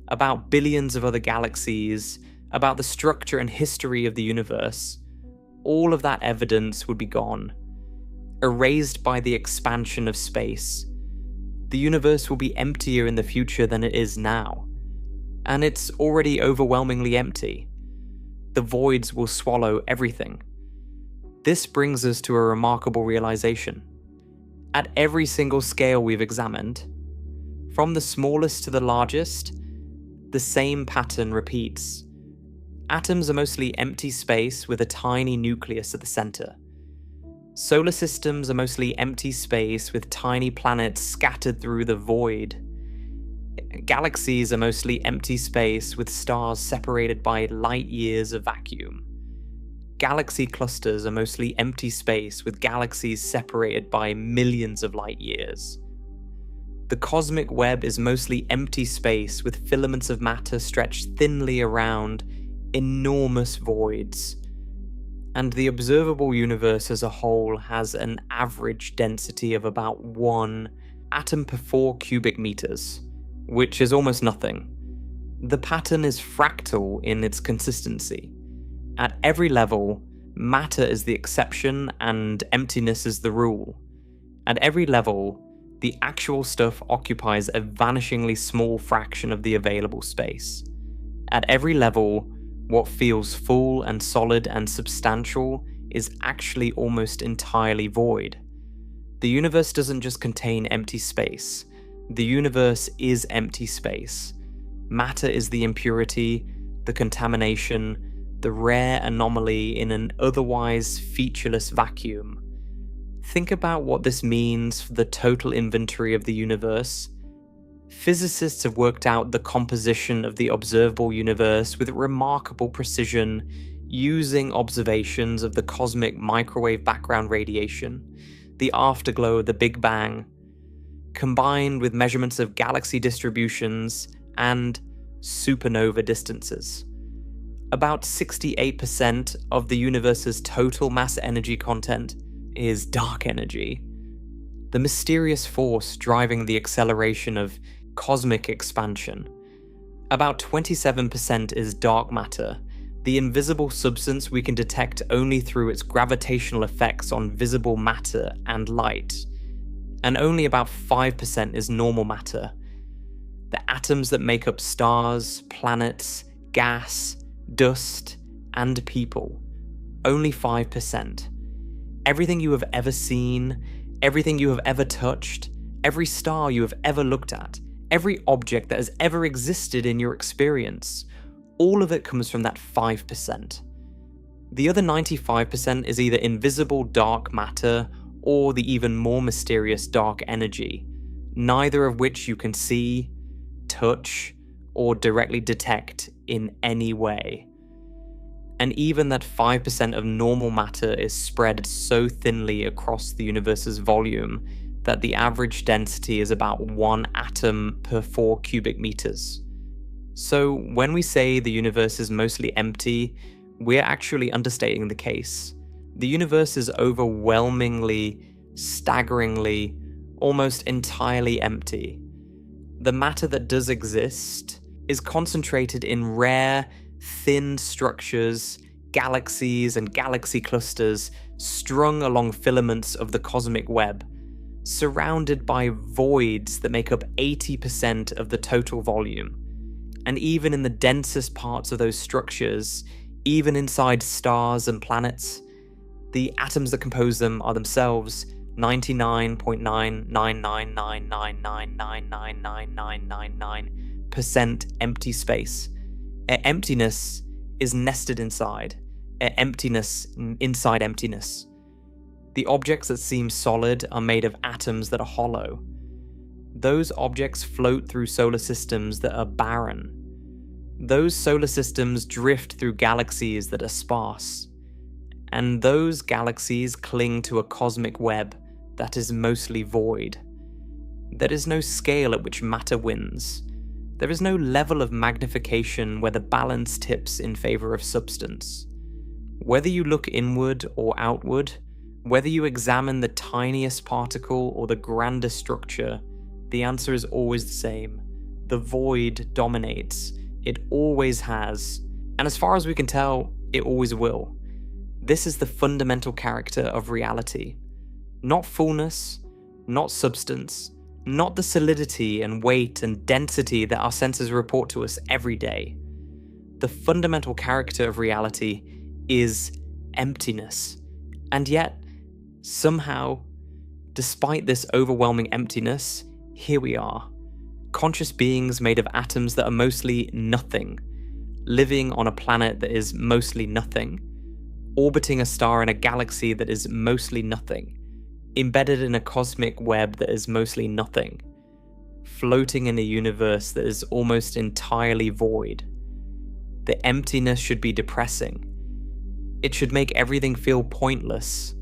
about billions of other galaxies, about the structure and history of the universe, all of that evidence would be gone, erased by the expansion of space. The universe will be emptier in the future than it is now. And it's already overwhelmingly empty. The voids will swallow everything. This brings us to a remarkable realization. At every single scale we've examined, from the smallest to the largest, the same pattern repeats. Atoms are mostly empty space with a tiny nucleus at the center. Solar systems are mostly empty space with tiny planets scattered through the void. Galaxies are mostly empty space with stars separated by light years of vacuum. Galaxy clusters are mostly empty space with galaxies separated by millions of light years. The cosmic web is mostly empty space with filaments of matter stretched thinly around enormous voids. And the observable universe as a whole has an average density of about 1 atom per 4 cubic meters, which is almost nothing. The pattern is fractal in its consistency. At every level, matter is the exception and emptiness is the rule. At every level, the actual stuff occupies a vanishingly small fraction of the available space. At every level, what feels full and solid and substantial is actually almost entirely void. The universe doesn't just contain empty space. The universe is empty space. Matter is the impurity, the contamination, the rare anomaly in an otherwise featureless vacuum. Think about what this means for the total inventory of the universe. Physicists have worked out the composition of the observable universe with remarkable precision using observations of the cosmic microwave background radiation, the afterglow of the Big Bang, combined with measurements of galaxy distributions and supernova distances. About 68% of the universe's total mass energy content is dark energy, the mysterious force driving the acceleration of cosmic expansion. About 27% is dark matter, the invisible substance we can detect only through its gravitational effects on visible matter and light. And only about 5% is normal matter, the atoms that make up stars, planets, gas, dust, and people. Only 5%. Everything you have ever seen, everything you have ever touched, every star you have ever looked at, every object that has ever existed in your experience, all of it comes from that 5%. The other 95% is either invisible dark matter or the even more mysterious dark energy, neither of which you can see, touch, or directly detect in any way. And even that 5% of normal matter is spread so thinly across the universe's volume that the average density is about 1 atom per 4 cubic meters. So when we say the universe is mostly empty, we're actually understating the case. The universe is overwhelmingly, staggeringly, almost entirely empty. The matter that does exist is concentrated in rare, thin structures, galaxies and galaxy clusters strung along filaments of the cosmic web, surrounded by voids that make up 80% of the total volume. And even in the densest parts of those structures, even inside stars and planets, the atoms that compose them are themselves 99.99999999999% empty space. Emptiness is nested inside. Emptiness inside emptiness. The objects that seem solid are made of atoms that are hollow. Those objects float through solar systems that are barren. Those solar systems drift through galaxies that are sparse. And those galaxies cling to a cosmic web that is mostly void. There is no scale at which matter wins. There is no level of magnification where the balance tips in favor of substance. Whether you look inward or outward, whether you examine the tiniest particle or the grandest structure, the answer is always the same. The void dominates. It always has. And as far as we can tell, it always will. This is the fundamental character of reality. Not fullness, not substance, not the solidity and weight and density that our senses report to us every day. The fundamental character of reality is emptiness. And yet, somehow, despite this overwhelming emptiness, here we are, conscious beings made of atoms that are mostly nothing, living on a planet that is mostly nothing, orbiting a star in a galaxy that is mostly nothing, embedded in a cosmic web that is mostly nothing, floating in a universe that is almost entirely void. The emptiness should be depressing. It should make everything feel pointless.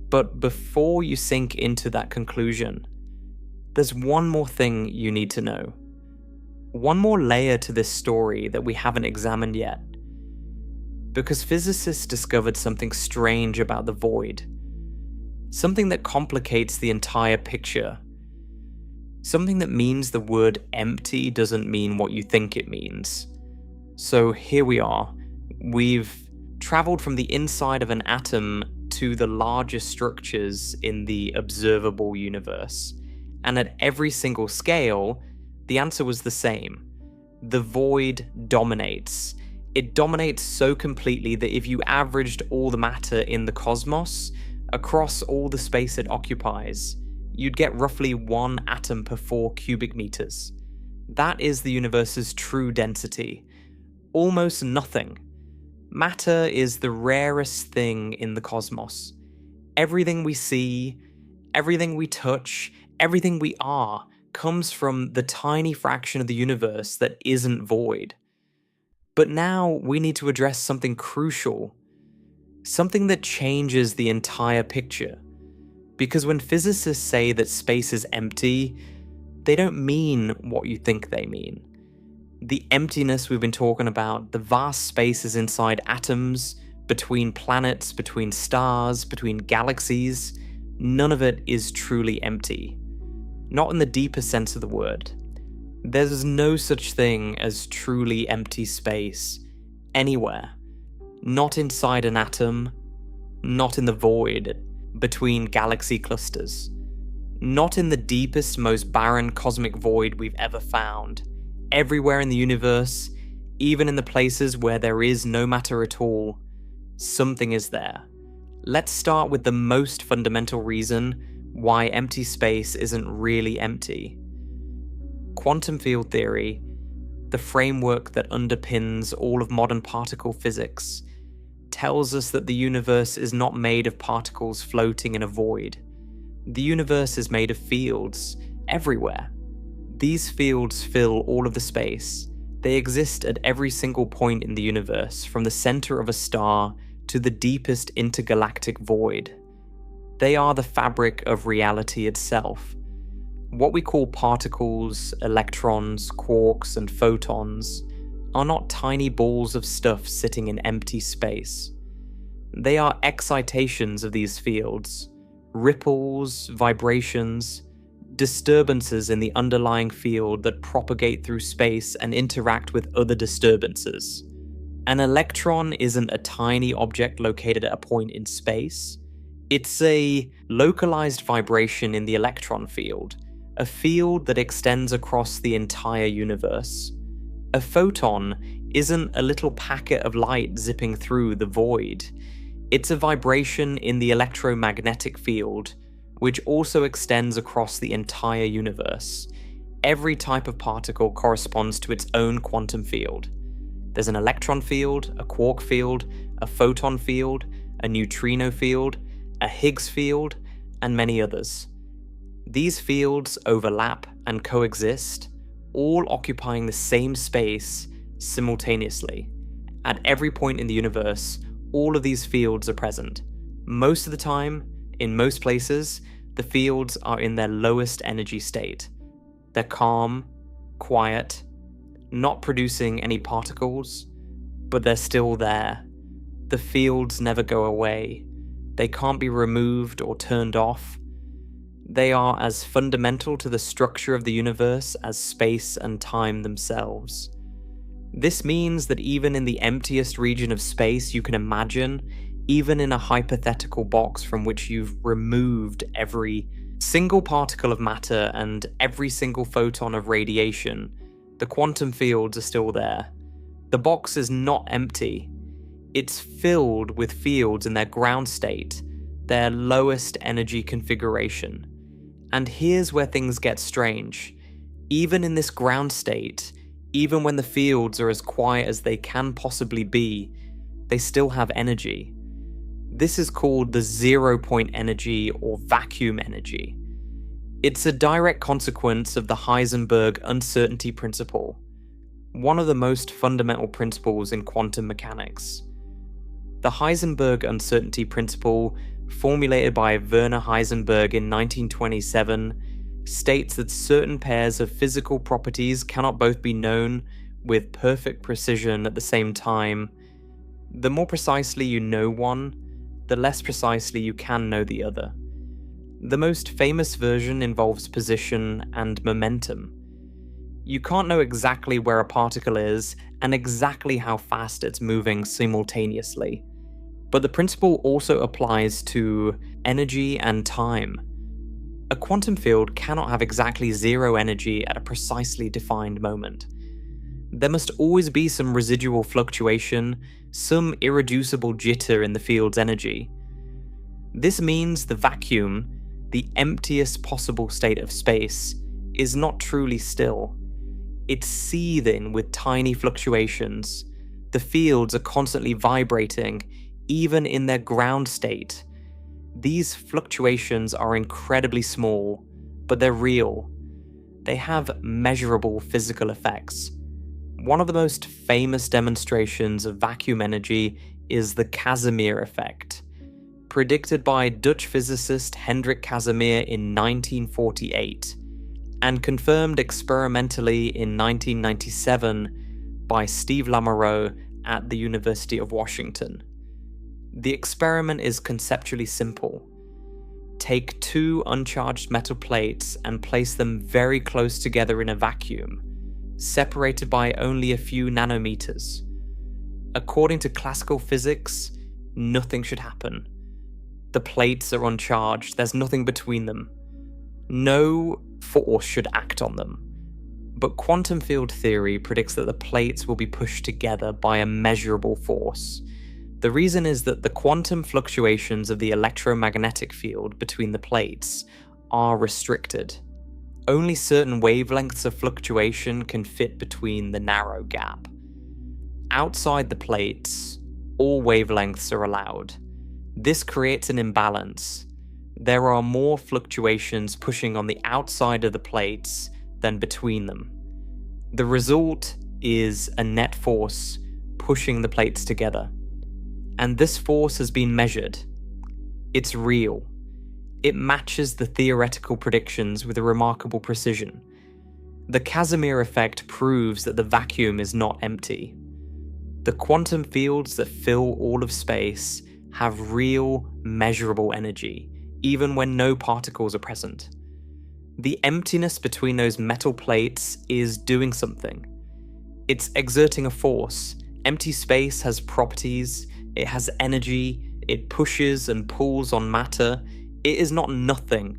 But before you sink into that conclusion, there's one more thing you need to know. One more layer to this story that we haven't examined yet. Because physicists discovered something strange about the void. Something that complicates the entire picture. Something that means the word empty doesn't mean what you think it means. So here we are. We've traveled from the inside of an atom to the largest structures in the observable universe. And at every single scale, the answer was the same. The void dominates. It dominates so completely that if you averaged all the matter in the cosmos, across all the space it occupies, you'd get roughly 1 atom per 4 cubic meters. That is the universe's true density. Almost nothing. Matter is the rarest thing in the cosmos. Everything we see, everything we touch, everything we are comes from the tiny fraction of the universe that isn't void. But now we need to address something crucial. Something that changes the entire picture. Because when physicists say that space is empty, they don't mean what you think they mean. The emptiness we've been talking about, the vast spaces inside atoms, between planets, between stars, between galaxies, none of it is truly empty. Not in the deepest sense of the word. There's no such thing as truly empty space, anywhere. Not inside an atom, not in the void, between galaxy clusters. Not in the deepest, most barren cosmic void we've ever found. Everywhere in the universe, even in the places where there is no matter at all, something is there. Let's start with the most fundamental reason why empty space isn't really empty. Quantum field theory, the framework that underpins all of modern particle physics, tells us that the universe is not made of particles floating in a void. The universe is made of fields everywhere. These fields fill all of the space. They exist at every single point in the universe, from the center of a star to the deepest intergalactic void. They are the fabric of reality itself. What we call particles, electrons, quarks, and photons are not tiny balls of stuff sitting in empty space. They are excitations of these fields, ripples, vibrations, disturbances in the underlying field that propagate through space and interact with other disturbances. An electron isn't a tiny object located at a point in space. It's a localized vibration in the electron field, a field that extends across the entire universe. A photon isn't a little packet of light zipping through the void. It's a vibration in the electromagnetic field, which also extends across the entire universe. Every type of particle corresponds to its own quantum field. There's an electron field, a quark field, a photon field, a neutrino field, a Higgs field, and many others. These fields overlap and coexist, all occupying the same space simultaneously. At every point in the universe, all of these fields are present. Most of the time, in most places, the fields are in their lowest energy state. They're calm, quiet, not producing any particles, but they're still there. The fields never go away. They can't be removed or turned off. They are as fundamental to the structure of the universe as space and time themselves. This means that even in the emptiest region of space you can imagine, even in a hypothetical box from which you've removed every single particle of matter and every single photon of radiation, the quantum fields are still there. The box is not empty. It's filled with fields in their ground state, their lowest energy configuration. And here's where things get strange. Even in this ground state, even when the fields are as quiet as they can possibly be, they still have energy. This is called the 0-point energy or vacuum energy. It's a direct consequence of the Heisenberg uncertainty principle, one of the most fundamental principles in quantum mechanics. The Heisenberg uncertainty principle, formulated by Werner Heisenberg in 1927, states that certain pairs of physical properties cannot both be known with perfect precision at the same time. The more precisely you know one, the less precisely you can know the other. The most famous version involves position and momentum. You can't know exactly where a particle is and exactly how fast it's moving simultaneously. But the principle also applies to energy and time. A quantum field cannot have exactly zero energy at a precisely defined moment. There must always be some residual fluctuation, some irreducible jitter in the field's energy. This means the vacuum, the emptiest possible state of space, is not truly still. It's seething with tiny fluctuations. The fields are constantly vibrating, even in their ground state. These fluctuations are incredibly small, but they're real. They have measurable physical effects. One of the most famous demonstrations of vacuum energy is the Casimir effect, predicted by Dutch physicist Hendrik Casimir in 1948, and confirmed experimentally in 1997 by Steve Lamoureux at the University of Washington. The experiment is conceptually simple. Take two uncharged metal plates and place them very close together in a vacuum, separated by only a few nanometers. According to classical physics, nothing should happen. The plates are uncharged, there's nothing between them. No force should act on them. But quantum field theory predicts that the plates will be pushed together by a measurable force. The reason is that the quantum fluctuations of the electromagnetic field between the plates are restricted. Only certain wavelengths of fluctuation can fit between the narrow gap. Outside the plates, all wavelengths are allowed. This creates an imbalance. There are more fluctuations pushing on the outside of the plates than between them. The result is a net force pushing the plates together. And this force has been measured. It's real. It matches the theoretical predictions with a remarkable precision. The Casimir effect proves that the vacuum is not empty. The quantum fields that fill all of space have real, measurable energy, even when no particles are present. The emptiness between those metal plates is doing something. It's exerting a force. Empty space has properties, it has energy, it pushes and pulls on matter. It is not nothing.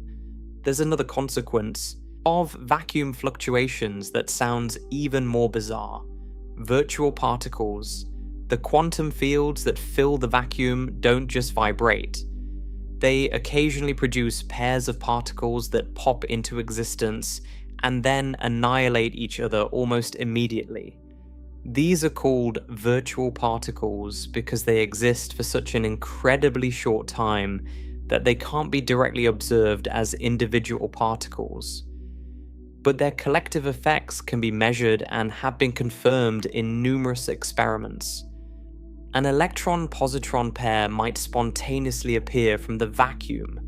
There's another consequence of vacuum fluctuations that sounds even more bizarre. Virtual particles. The quantum fields that fill the vacuum don't just vibrate. They occasionally produce pairs of particles that pop into existence and then annihilate each other almost immediately. These are called virtual particles because they exist for such an incredibly short time that they can't be directly observed as individual particles. But their collective effects can be measured and have been confirmed in numerous experiments. An electron-positron pair might spontaneously appear from the vacuum,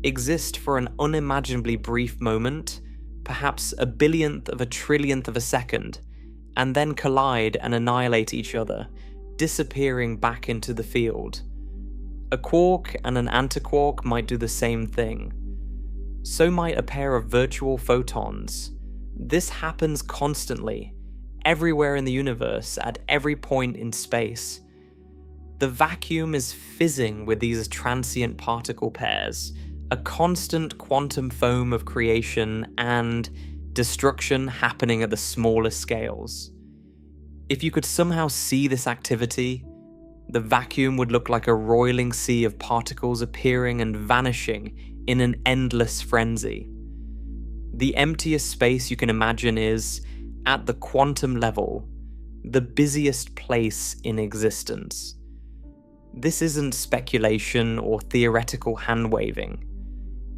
exist for an unimaginably brief moment, perhaps a billionth of a trillionth of a second, and then collide and annihilate each other, disappearing back into the field. A quark and an antiquark might do the same thing. So might a pair of virtual photons. This happens constantly, everywhere in the universe, at every point in space. The vacuum is fizzing with these transient particle pairs, a constant quantum foam of creation and destruction happening at the smallest scales. If you could somehow see this activity, the vacuum would look like a roiling sea of particles appearing and vanishing in an endless frenzy. The emptiest space you can imagine is, at the quantum level, the busiest place in existence. This isn't speculation or theoretical hand-waving.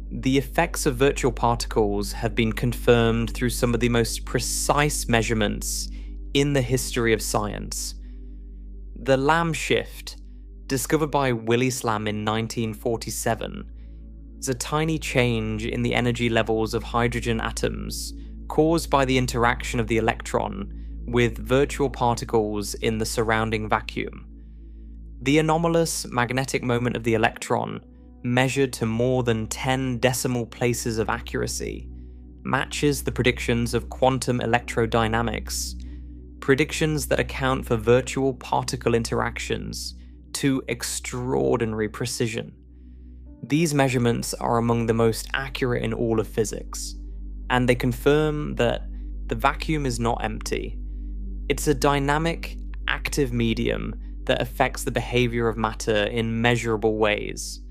The effects of virtual particles have been confirmed through some of the most precise measurements in the history of science. The Lamb shift, discovered by Willy Slam in 1947, is a tiny change in the energy levels of hydrogen atoms caused by the interaction of the electron with virtual particles in the surrounding vacuum. The anomalous magnetic moment of the electron, measured to more than 10 decimal places of accuracy, matches the predictions of quantum electrodynamics, predictions that account for virtual particle interactions to extraordinary precision. These measurements are among the most accurate in all of physics, and they confirm that the vacuum is not empty. It's a dynamic, active medium that affects the behavior of matter in measurable ways.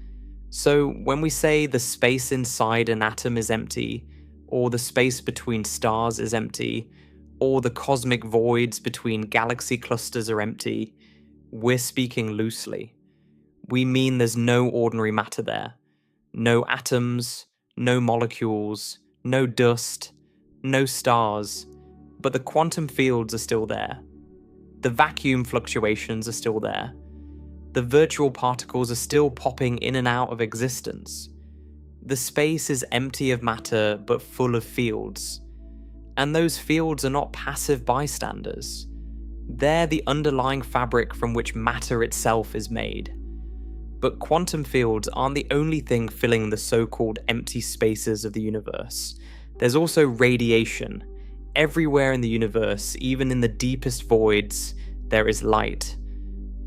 So when we say the space inside an atom is empty, or the space between stars is empty, or the cosmic voids between galaxy clusters are empty, we're speaking loosely. We mean there's no ordinary matter there. No atoms, no molecules, no dust, no stars, but the quantum fields are still there. The vacuum fluctuations are still there. The virtual particles are still popping in and out of existence. The space is empty of matter but full of fields. And those fields are not passive bystanders. They're the underlying fabric from which matter itself is made. But quantum fields aren't the only thing filling the so-called empty spaces of the universe. There's also radiation. Everywhere in the universe, even in the deepest voids, there is light.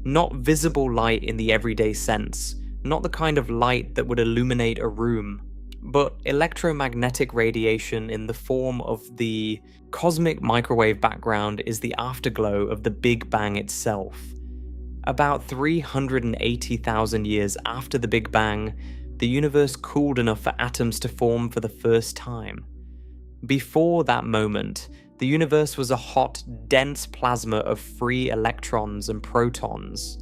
Not visible light in the everyday sense, not the kind of light that would illuminate a room, but electromagnetic radiation in the form of the cosmic microwave background is the afterglow of the Big Bang itself. About 380,000 years after the Big Bang, the universe cooled enough for atoms to form for the first time. Before that moment, the universe was a hot, dense plasma of free electrons and protons,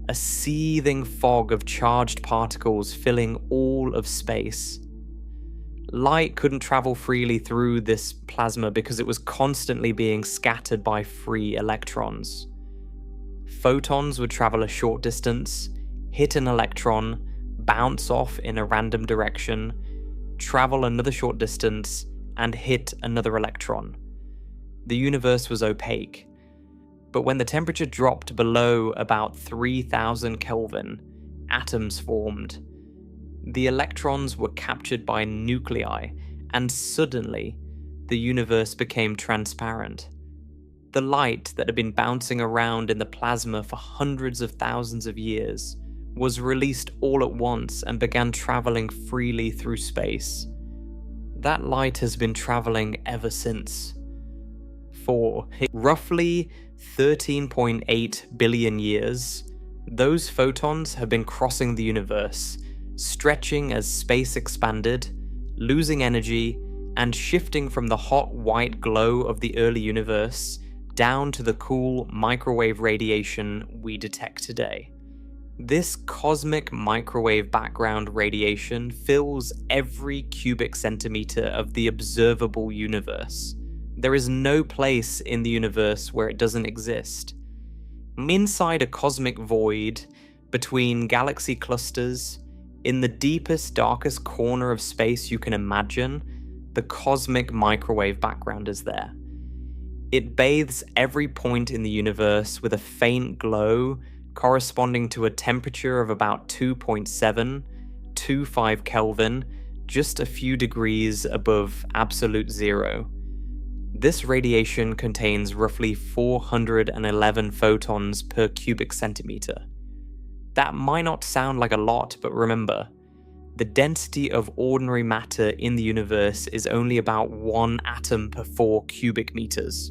a seething fog of charged particles filling all of space. Light couldn't travel freely through this plasma because it was constantly being scattered by free electrons. Photons would travel a short distance, hit an electron, bounce off in a random direction, travel another short distance, and hit another electron. The universe was opaque. But when the temperature dropped below about 3000 Kelvin, atoms formed. The electrons were captured by nuclei, and suddenly, the universe became transparent. The light that had been bouncing around in the plasma for hundreds of thousands of years was released all at once and began traveling freely through space. That light has been traveling ever since. For roughly 13.8 billion years, those photons have been crossing the universe, stretching as space expanded, losing energy, and shifting from the hot white glow of the early universe down to the cool microwave radiation we detect today. This cosmic microwave background radiation fills every cubic centimeter of the observable universe. There is no place in the universe where it doesn't exist. Inside a cosmic void, between galaxy clusters, in the deepest, darkest corner of space you can imagine, the cosmic microwave background is there. It bathes every point in the universe with a faint glow corresponding to a temperature of about 2.725 Kelvin, just a few degrees above absolute zero. This radiation contains roughly 411 photons per cubic centimeter. That might not sound like a lot, but remember, the density of ordinary matter in the universe is only about 1 atom per 4 cubic meters.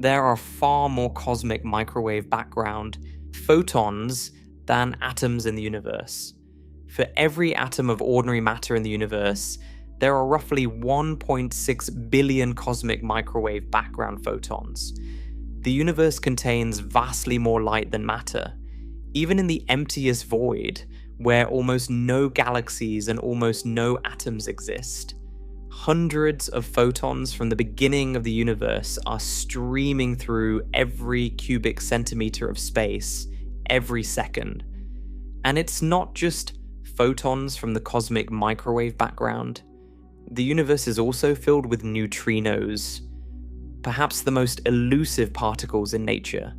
There are far more cosmic microwave background photons than atoms in the universe. For every atom of ordinary matter in the universe, there are roughly 1.6 billion cosmic microwave background photons. The universe contains vastly more light than matter. Even in the emptiest void, where almost no galaxies and almost no atoms exist, hundreds of photons from the beginning of the universe are streaming through every cubic centimeter of space every second. And it's not just photons from the cosmic microwave background. The universe is also filled with neutrinos, perhaps the most elusive particles in nature.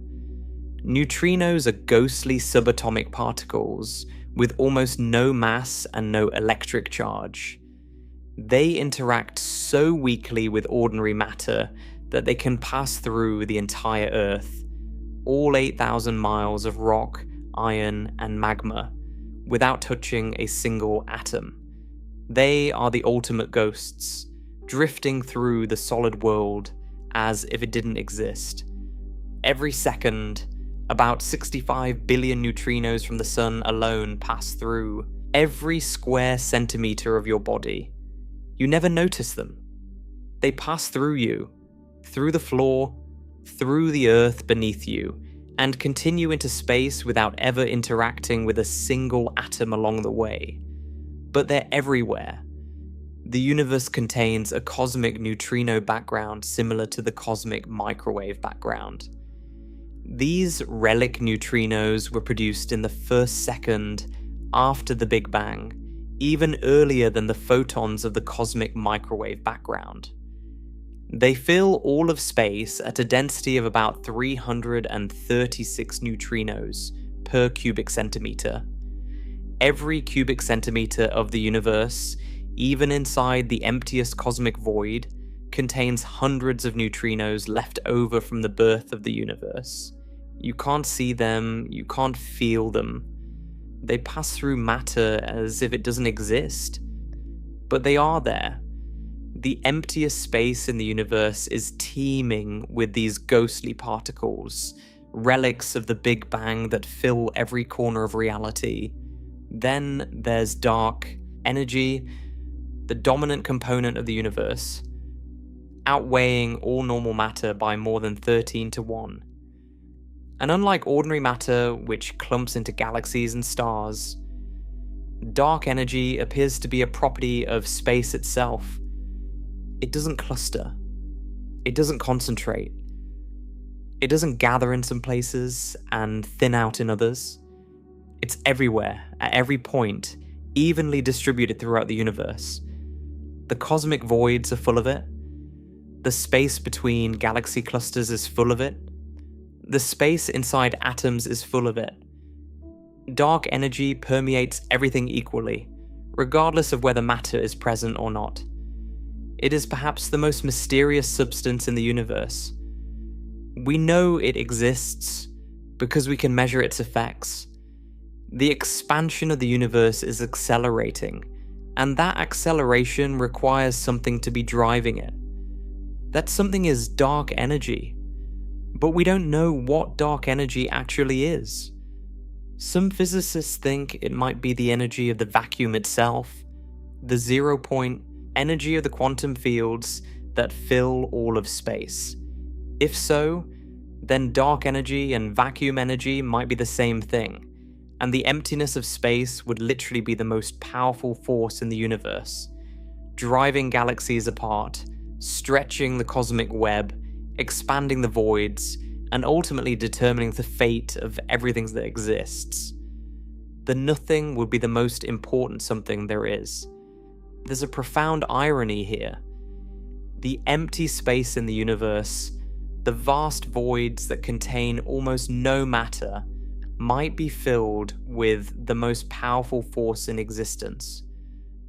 Neutrinos are ghostly subatomic particles with almost no mass and no electric charge. They interact so weakly with ordinary matter that they can pass through the entire Earth, all 8,000 miles of rock, iron, and magma, without touching a single atom. They are the ultimate ghosts, drifting through the solid world as if it didn't exist. Every second, about 65 billion neutrinos from the sun alone pass through every square centimeter of your body. You never notice them. They pass through you, through the floor, through the earth beneath you, and continue into space without ever interacting with a single atom along the way. But they're everywhere. The universe contains a cosmic neutrino background similar to the cosmic microwave background. These relic neutrinos were produced in the first second after the Big Bang, even earlier than the photons of the cosmic microwave background. They fill all of space at a density of about 336 neutrinos per cubic centimeter. Every cubic centimeter of the universe, even inside the emptiest cosmic void, contains hundreds of neutrinos left over from the birth of the universe. You can't see them, you can't feel them. They pass through matter as if it doesn't exist. But they are there. The emptiest space in the universe is teeming with these ghostly particles, relics of the Big Bang that fill every corner of reality. Then there's dark energy, the dominant component of the universe, outweighing all normal matter by more than 13 to 1. And unlike ordinary matter, which clumps into galaxies and stars, dark energy appears to be a property of space itself. It doesn't cluster. It doesn't concentrate. It doesn't gather in some places and thin out in others. It's everywhere, at every point, evenly distributed throughout the universe. The cosmic voids are full of it. The space between galaxy clusters is full of it. The space inside atoms is full of it. Dark energy permeates everything equally, regardless of whether matter is present or not. It is perhaps the most mysterious substance in the universe. We know it exists because we can measure its effects. The expansion of the universe is accelerating, and that acceleration requires something to be driving it. That something is dark energy, but we don't know what dark energy actually is. Some physicists think it might be the energy of the vacuum itself, the 0-point energy of the quantum fields that fill all of space. If so, then dark energy and vacuum energy might be the same thing, and the emptiness of space would literally be the most powerful force in the universe, driving galaxies apart, stretching the cosmic web, expanding the voids, and ultimately determining the fate of everything that exists. The nothing would be the most important something there is. There's a profound irony here. The empty space in the universe, the vast voids that contain almost no matter, might be filled with the most powerful force in existence.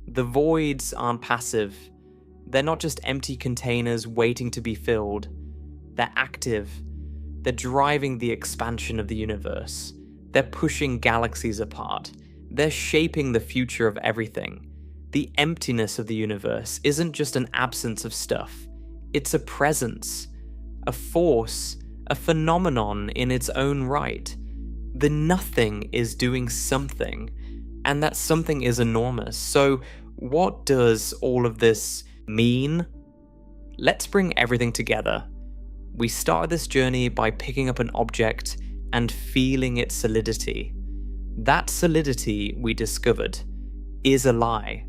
The voids aren't passive. They're not just empty containers waiting to be filled. They're active. They're driving the expansion of the universe. They're pushing galaxies apart. They're shaping the future of everything. The emptiness of the universe isn't just an absence of stuff. It's a presence, a force, a phenomenon in its own right. The nothing is doing something, and that something is enormous. So what does all of this mean? Let's bring everything together. We started this journey by picking up an object and feeling its solidity. That solidity, we discovered, is a lie.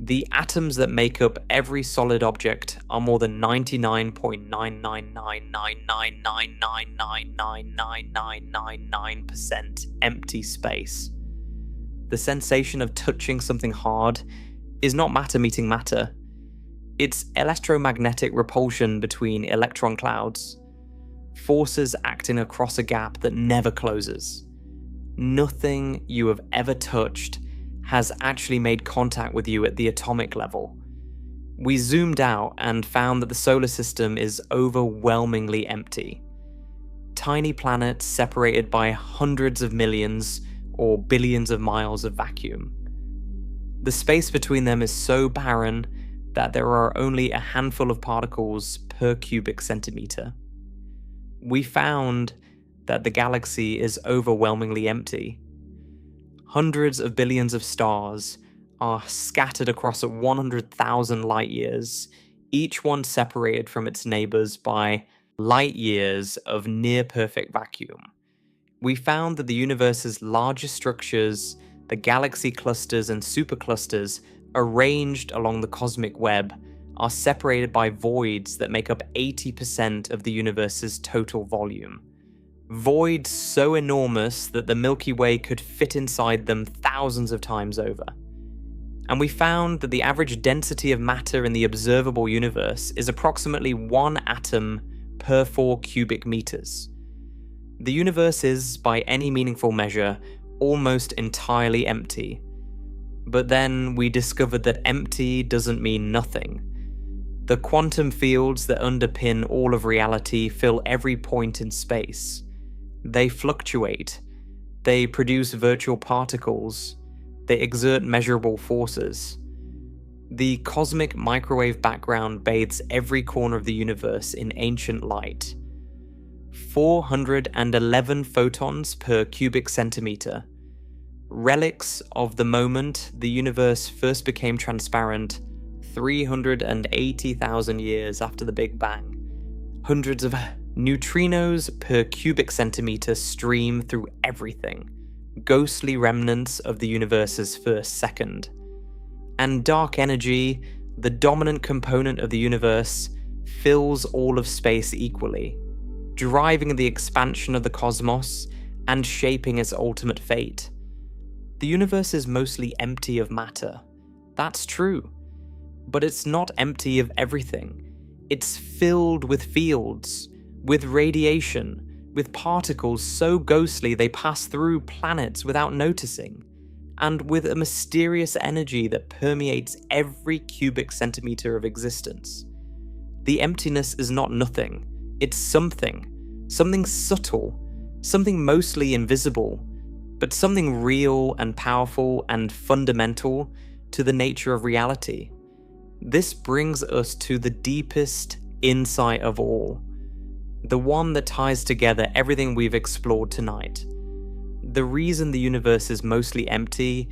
The atoms that make up every solid object are more than 99.99999999999% empty space. The sensation of touching something hard is not matter meeting matter. It's electromagnetic repulsion between electron clouds, forces acting across a gap that never closes. Nothing you have ever touched has actually made contact with you at the atomic level. We zoomed out and found that the solar system is overwhelmingly empty. Tiny planets separated by hundreds of millions or billions of miles of vacuum. The space between them is so barren that there are only a handful of particles per cubic centimeter. We found that the galaxy is overwhelmingly empty. Hundreds of billions of stars are scattered across 100,000 light years, each one separated from its neighbors by light years of near-perfect vacuum. We found that the universe's largest structures, the galaxy clusters and superclusters arranged along the cosmic web, are separated by voids that make up 80% of the universe's total volume. Voids so enormous that the Milky Way could fit inside them thousands of times over. And we found that the average density of matter in the observable universe is approximately 1 atom per 4 cubic meters. The universe is, by any meaningful measure, almost entirely empty. But then we discovered that empty doesn't mean nothing. The quantum fields that underpin all of reality fill every point in space. They fluctuate. They produce virtual particles. They exert measurable forces. The cosmic microwave background bathes every corner of the universe in ancient light. 411 photons per cubic centimeter. Relics of the moment the universe first became transparent 380,000 years after the Big Bang. Hundreds of neutrinos per cubic centimeter stream through everything, ghostly remnants of the universe's first second. And dark energy, the dominant component of the universe, fills all of space equally, driving the expansion of the cosmos and shaping its ultimate fate. The universe is mostly empty of matter. That's true. But it's not empty of everything. It's filled with fields, with radiation, with particles so ghostly they pass through planets without noticing, and with a mysterious energy that permeates every cubic centimeter of existence. The emptiness is not nothing. It's something subtle, something mostly invisible, but something real and powerful and fundamental to the nature of reality. This brings us to the deepest insight of all, the one that ties together everything we've explored tonight. The reason the universe is mostly empty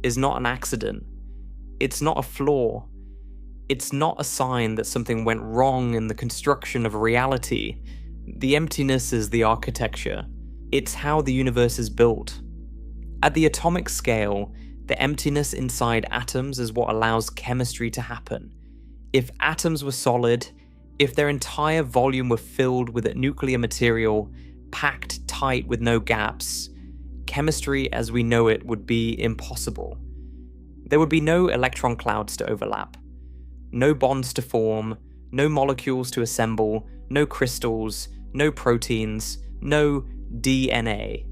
is not an accident. It's not a flaw. It's not a sign that something went wrong in the construction of reality. The emptiness is the architecture. It's how the universe is built. At the atomic scale, the emptiness inside atoms is what allows chemistry to happen. If atoms were solid, if their entire volume were filled with nuclear material, packed tight with no gaps, chemistry as we know it would be impossible. There would be no electron clouds to overlap, no bonds to form, no molecules to assemble, no crystals, no proteins, no DNA.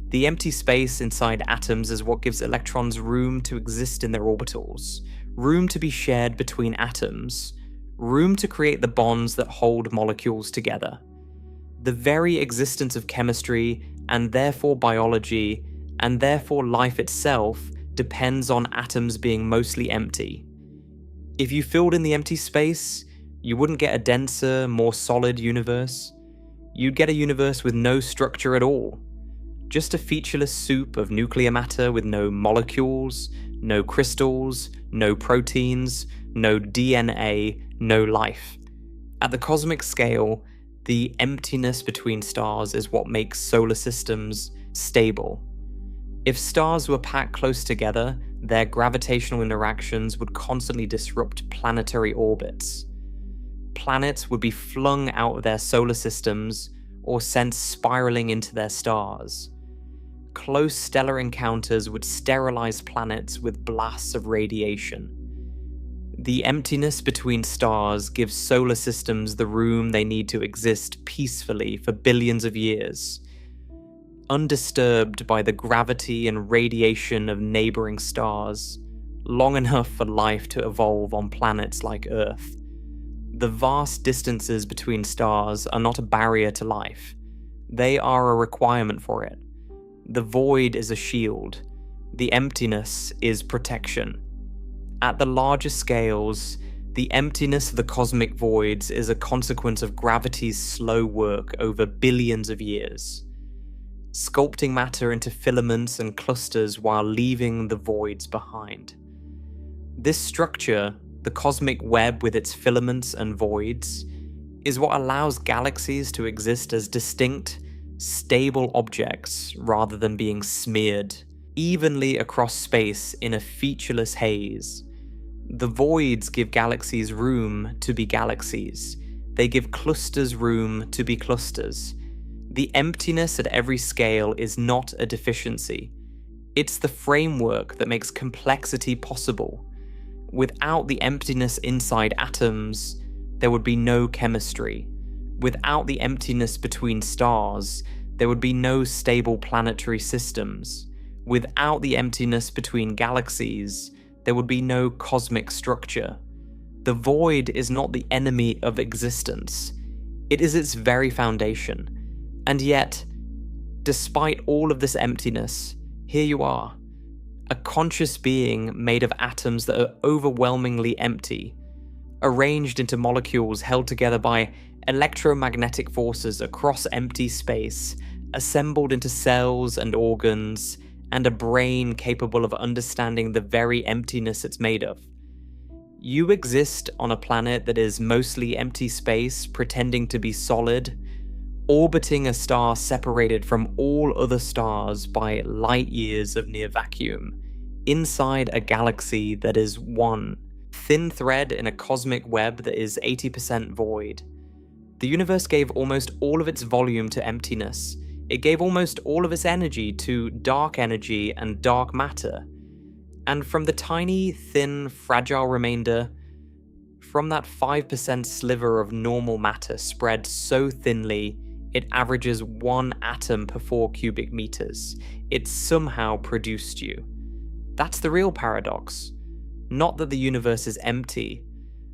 The empty space inside atoms is what gives electrons room to exist in their orbitals, room to be shared between atoms, room to create the bonds that hold molecules together. The very existence of chemistry, and therefore biology, and therefore life itself, depends on atoms being mostly empty. If you filled in the empty space, you wouldn't get a denser, more solid universe. You'd get a universe with no structure at all. Just a featureless soup of nuclear matter with no molecules, no crystals, no proteins, no DNA, no life. At the cosmic scale, the emptiness between stars is what makes solar systems stable. If stars were packed close together, their gravitational interactions would constantly disrupt planetary orbits. Planets would be flung out of their solar systems or sent spiraling into their stars. Close stellar encounters would sterilize planets with blasts of radiation. The emptiness between stars gives solar systems the room they need to exist peacefully for billions of years, undisturbed by the gravity and radiation of neighboring stars, long enough for life to evolve on planets like Earth. The vast distances between stars are not a barrier to life. They are a requirement for it. The void is a shield. The emptiness is protection. At the larger scales, the emptiness of the cosmic voids is a consequence of gravity's slow work over billions of years, sculpting matter into filaments and clusters while leaving the voids behind. This structure, the cosmic web with its filaments and voids, is what allows galaxies to exist as distinct, stable objects rather than being smeared evenly across space in a featureless haze. The voids give galaxies room to be galaxies. They give clusters room to be clusters. The emptiness at every scale is not a deficiency. It's the framework that makes complexity possible. Without the emptiness inside atoms, there would be no chemistry. Without the emptiness between stars, there would be no stable planetary systems. Without the emptiness between galaxies, there would be no cosmic structure. The void is not the enemy of existence. It is its very foundation. And yet, despite all of this emptiness, here you are, a conscious being made of atoms that are overwhelmingly empty, arranged into molecules held together by electromagnetic forces across empty space, assembled into cells and organs, and a brain capable of understanding the very emptiness it's made of. You exist on a planet that is mostly empty space, pretending to be solid, orbiting a star separated from all other stars by light years of near vacuum, inside a galaxy that is one thin thread in a cosmic web that is 80% void. The universe gave almost all of its volume to emptiness. It gave almost all of its energy to dark energy and dark matter. And from the tiny, thin, fragile remainder, from that 5% sliver of normal matter spread so thinly, it averages 1 atom per 4 cubic meters. It somehow produced you. That's the real paradox. Not that the universe is empty,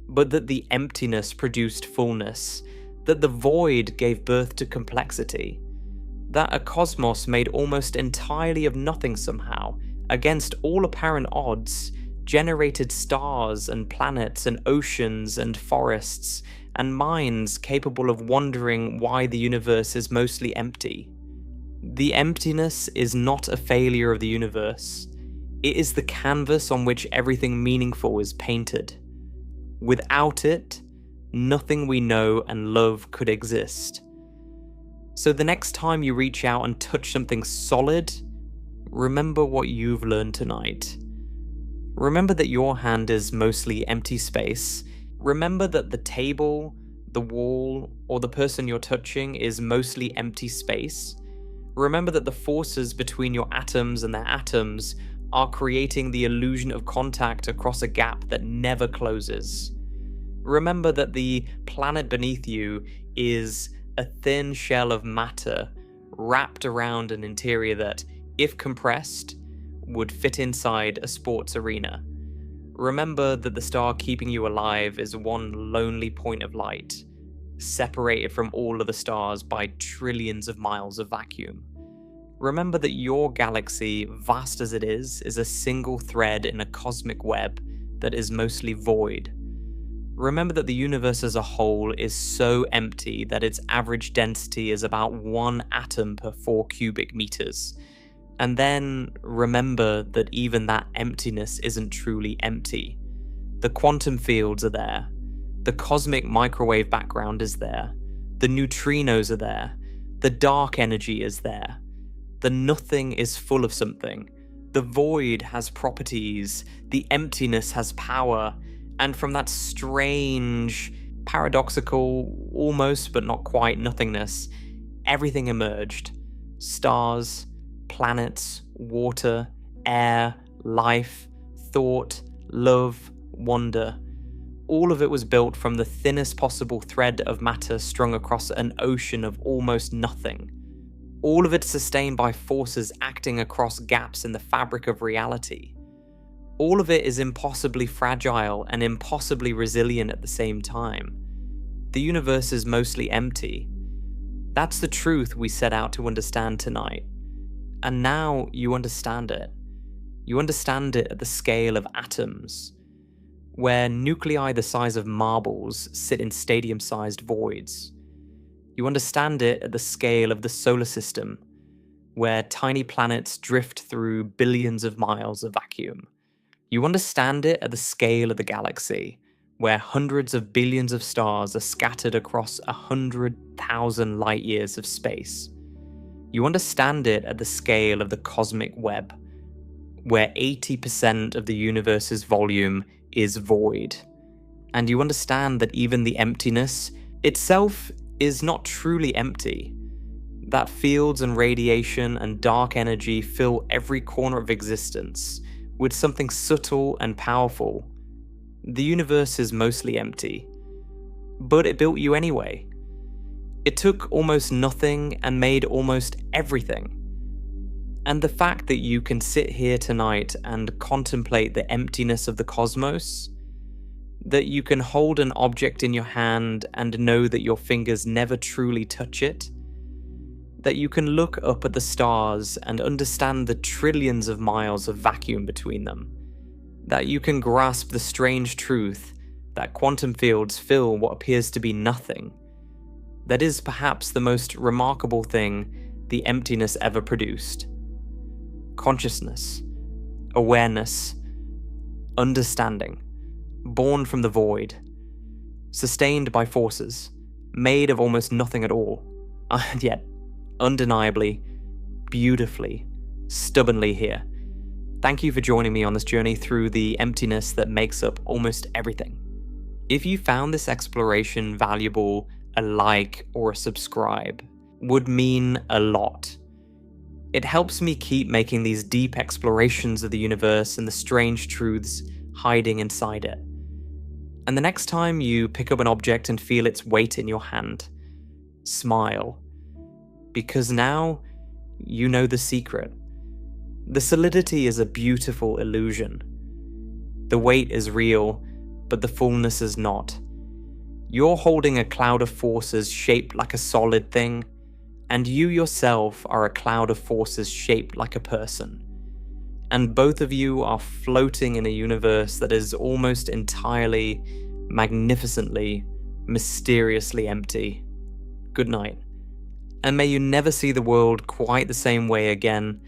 but that the emptiness produced fullness, that the void gave birth to complexity, that a cosmos made almost entirely of nothing somehow, against all apparent odds, generated stars and planets and oceans and forests and minds capable of wondering why the universe is mostly empty. The emptiness is not a failure of the universe. It is the canvas on which everything meaningful is painted. Without it, nothing we know and love could exist. So the next time you reach out and touch something solid, remember what you've learned tonight. Remember that your hand is mostly empty space. Remember that the table, the wall, or the person you're touching is mostly empty space. Remember that the forces between your atoms and their atoms are creating the illusion of contact across a gap that never closes. Remember that the planet beneath you is a thin shell of matter wrapped around an interior that, if compressed, would fit inside a sports arena. Remember that the star keeping you alive is one lonely point of light, separated from all other stars by trillions of miles of vacuum. Remember that your galaxy, vast as it is a single thread in a cosmic web that is mostly void. Remember that the universe as a whole is so empty that its average density is about 1 atom per 4 cubic meters. And then remember that even that emptiness isn't truly empty. The quantum fields are there. The cosmic microwave background is there. The neutrinos are there. The dark energy is there. The nothing is full of something. The void has properties. The emptiness has power. And from that strange, paradoxical, almost but not quite nothingness, everything emerged. Stars, planets, water, air, life, thought, love, wonder. All of it was built from the thinnest possible thread of matter strung across an ocean of almost nothing. All of it sustained by forces acting across gaps in the fabric of reality. All of it is impossibly fragile and impossibly resilient at the same time. The universe is mostly empty. That's the truth we set out to understand tonight. And now you understand it. You understand it at the scale of atoms, where nuclei the size of marbles sit in stadium-sized voids. You understand it at the scale of the solar system, where tiny planets drift through billions of miles of vacuum. You understand it at the scale of the galaxy, where hundreds of billions of stars are scattered across 100,000 light years of space. You understand it at the scale of the cosmic web, where 80% of the universe's volume is void. And you understand that even the emptiness itself is not truly empty, that fields and radiation and dark energy fill every corner of existence with something subtle and powerful. The universe is mostly empty, but it built you anyway. It took almost nothing and made almost everything. And the fact that you can sit here tonight and contemplate the emptiness of the cosmos, that you can hold an object in your hand and know that your fingers never truly touch it, that you can look up at the stars and understand the trillions of miles of vacuum between them, that you can grasp the strange truth that quantum fields fill what appears to be nothing, that is perhaps the most remarkable thing the emptiness ever produced. Consciousness, awareness, understanding, born from the void, sustained by forces, made of almost nothing at all, and yet undeniably, beautifully, stubbornly here. Thank you for joining me on this journey through the emptiness that makes up almost everything. If you found this exploration valuable, a like or a subscribe would mean a lot. It helps me keep making these deep explorations of the universe and the strange truths hiding inside it. And the next time you pick up an object and feel its weight in your hand, smile. Because now you know the secret. The solidity is a beautiful illusion. The weight is real, but the fullness is not. You're holding a cloud of forces shaped like a solid thing, and you yourself are a cloud of forces shaped like a person. And both of you are floating in a universe that is almost entirely, magnificently, mysteriously empty. Good night. And may you never see the world quite the same way again,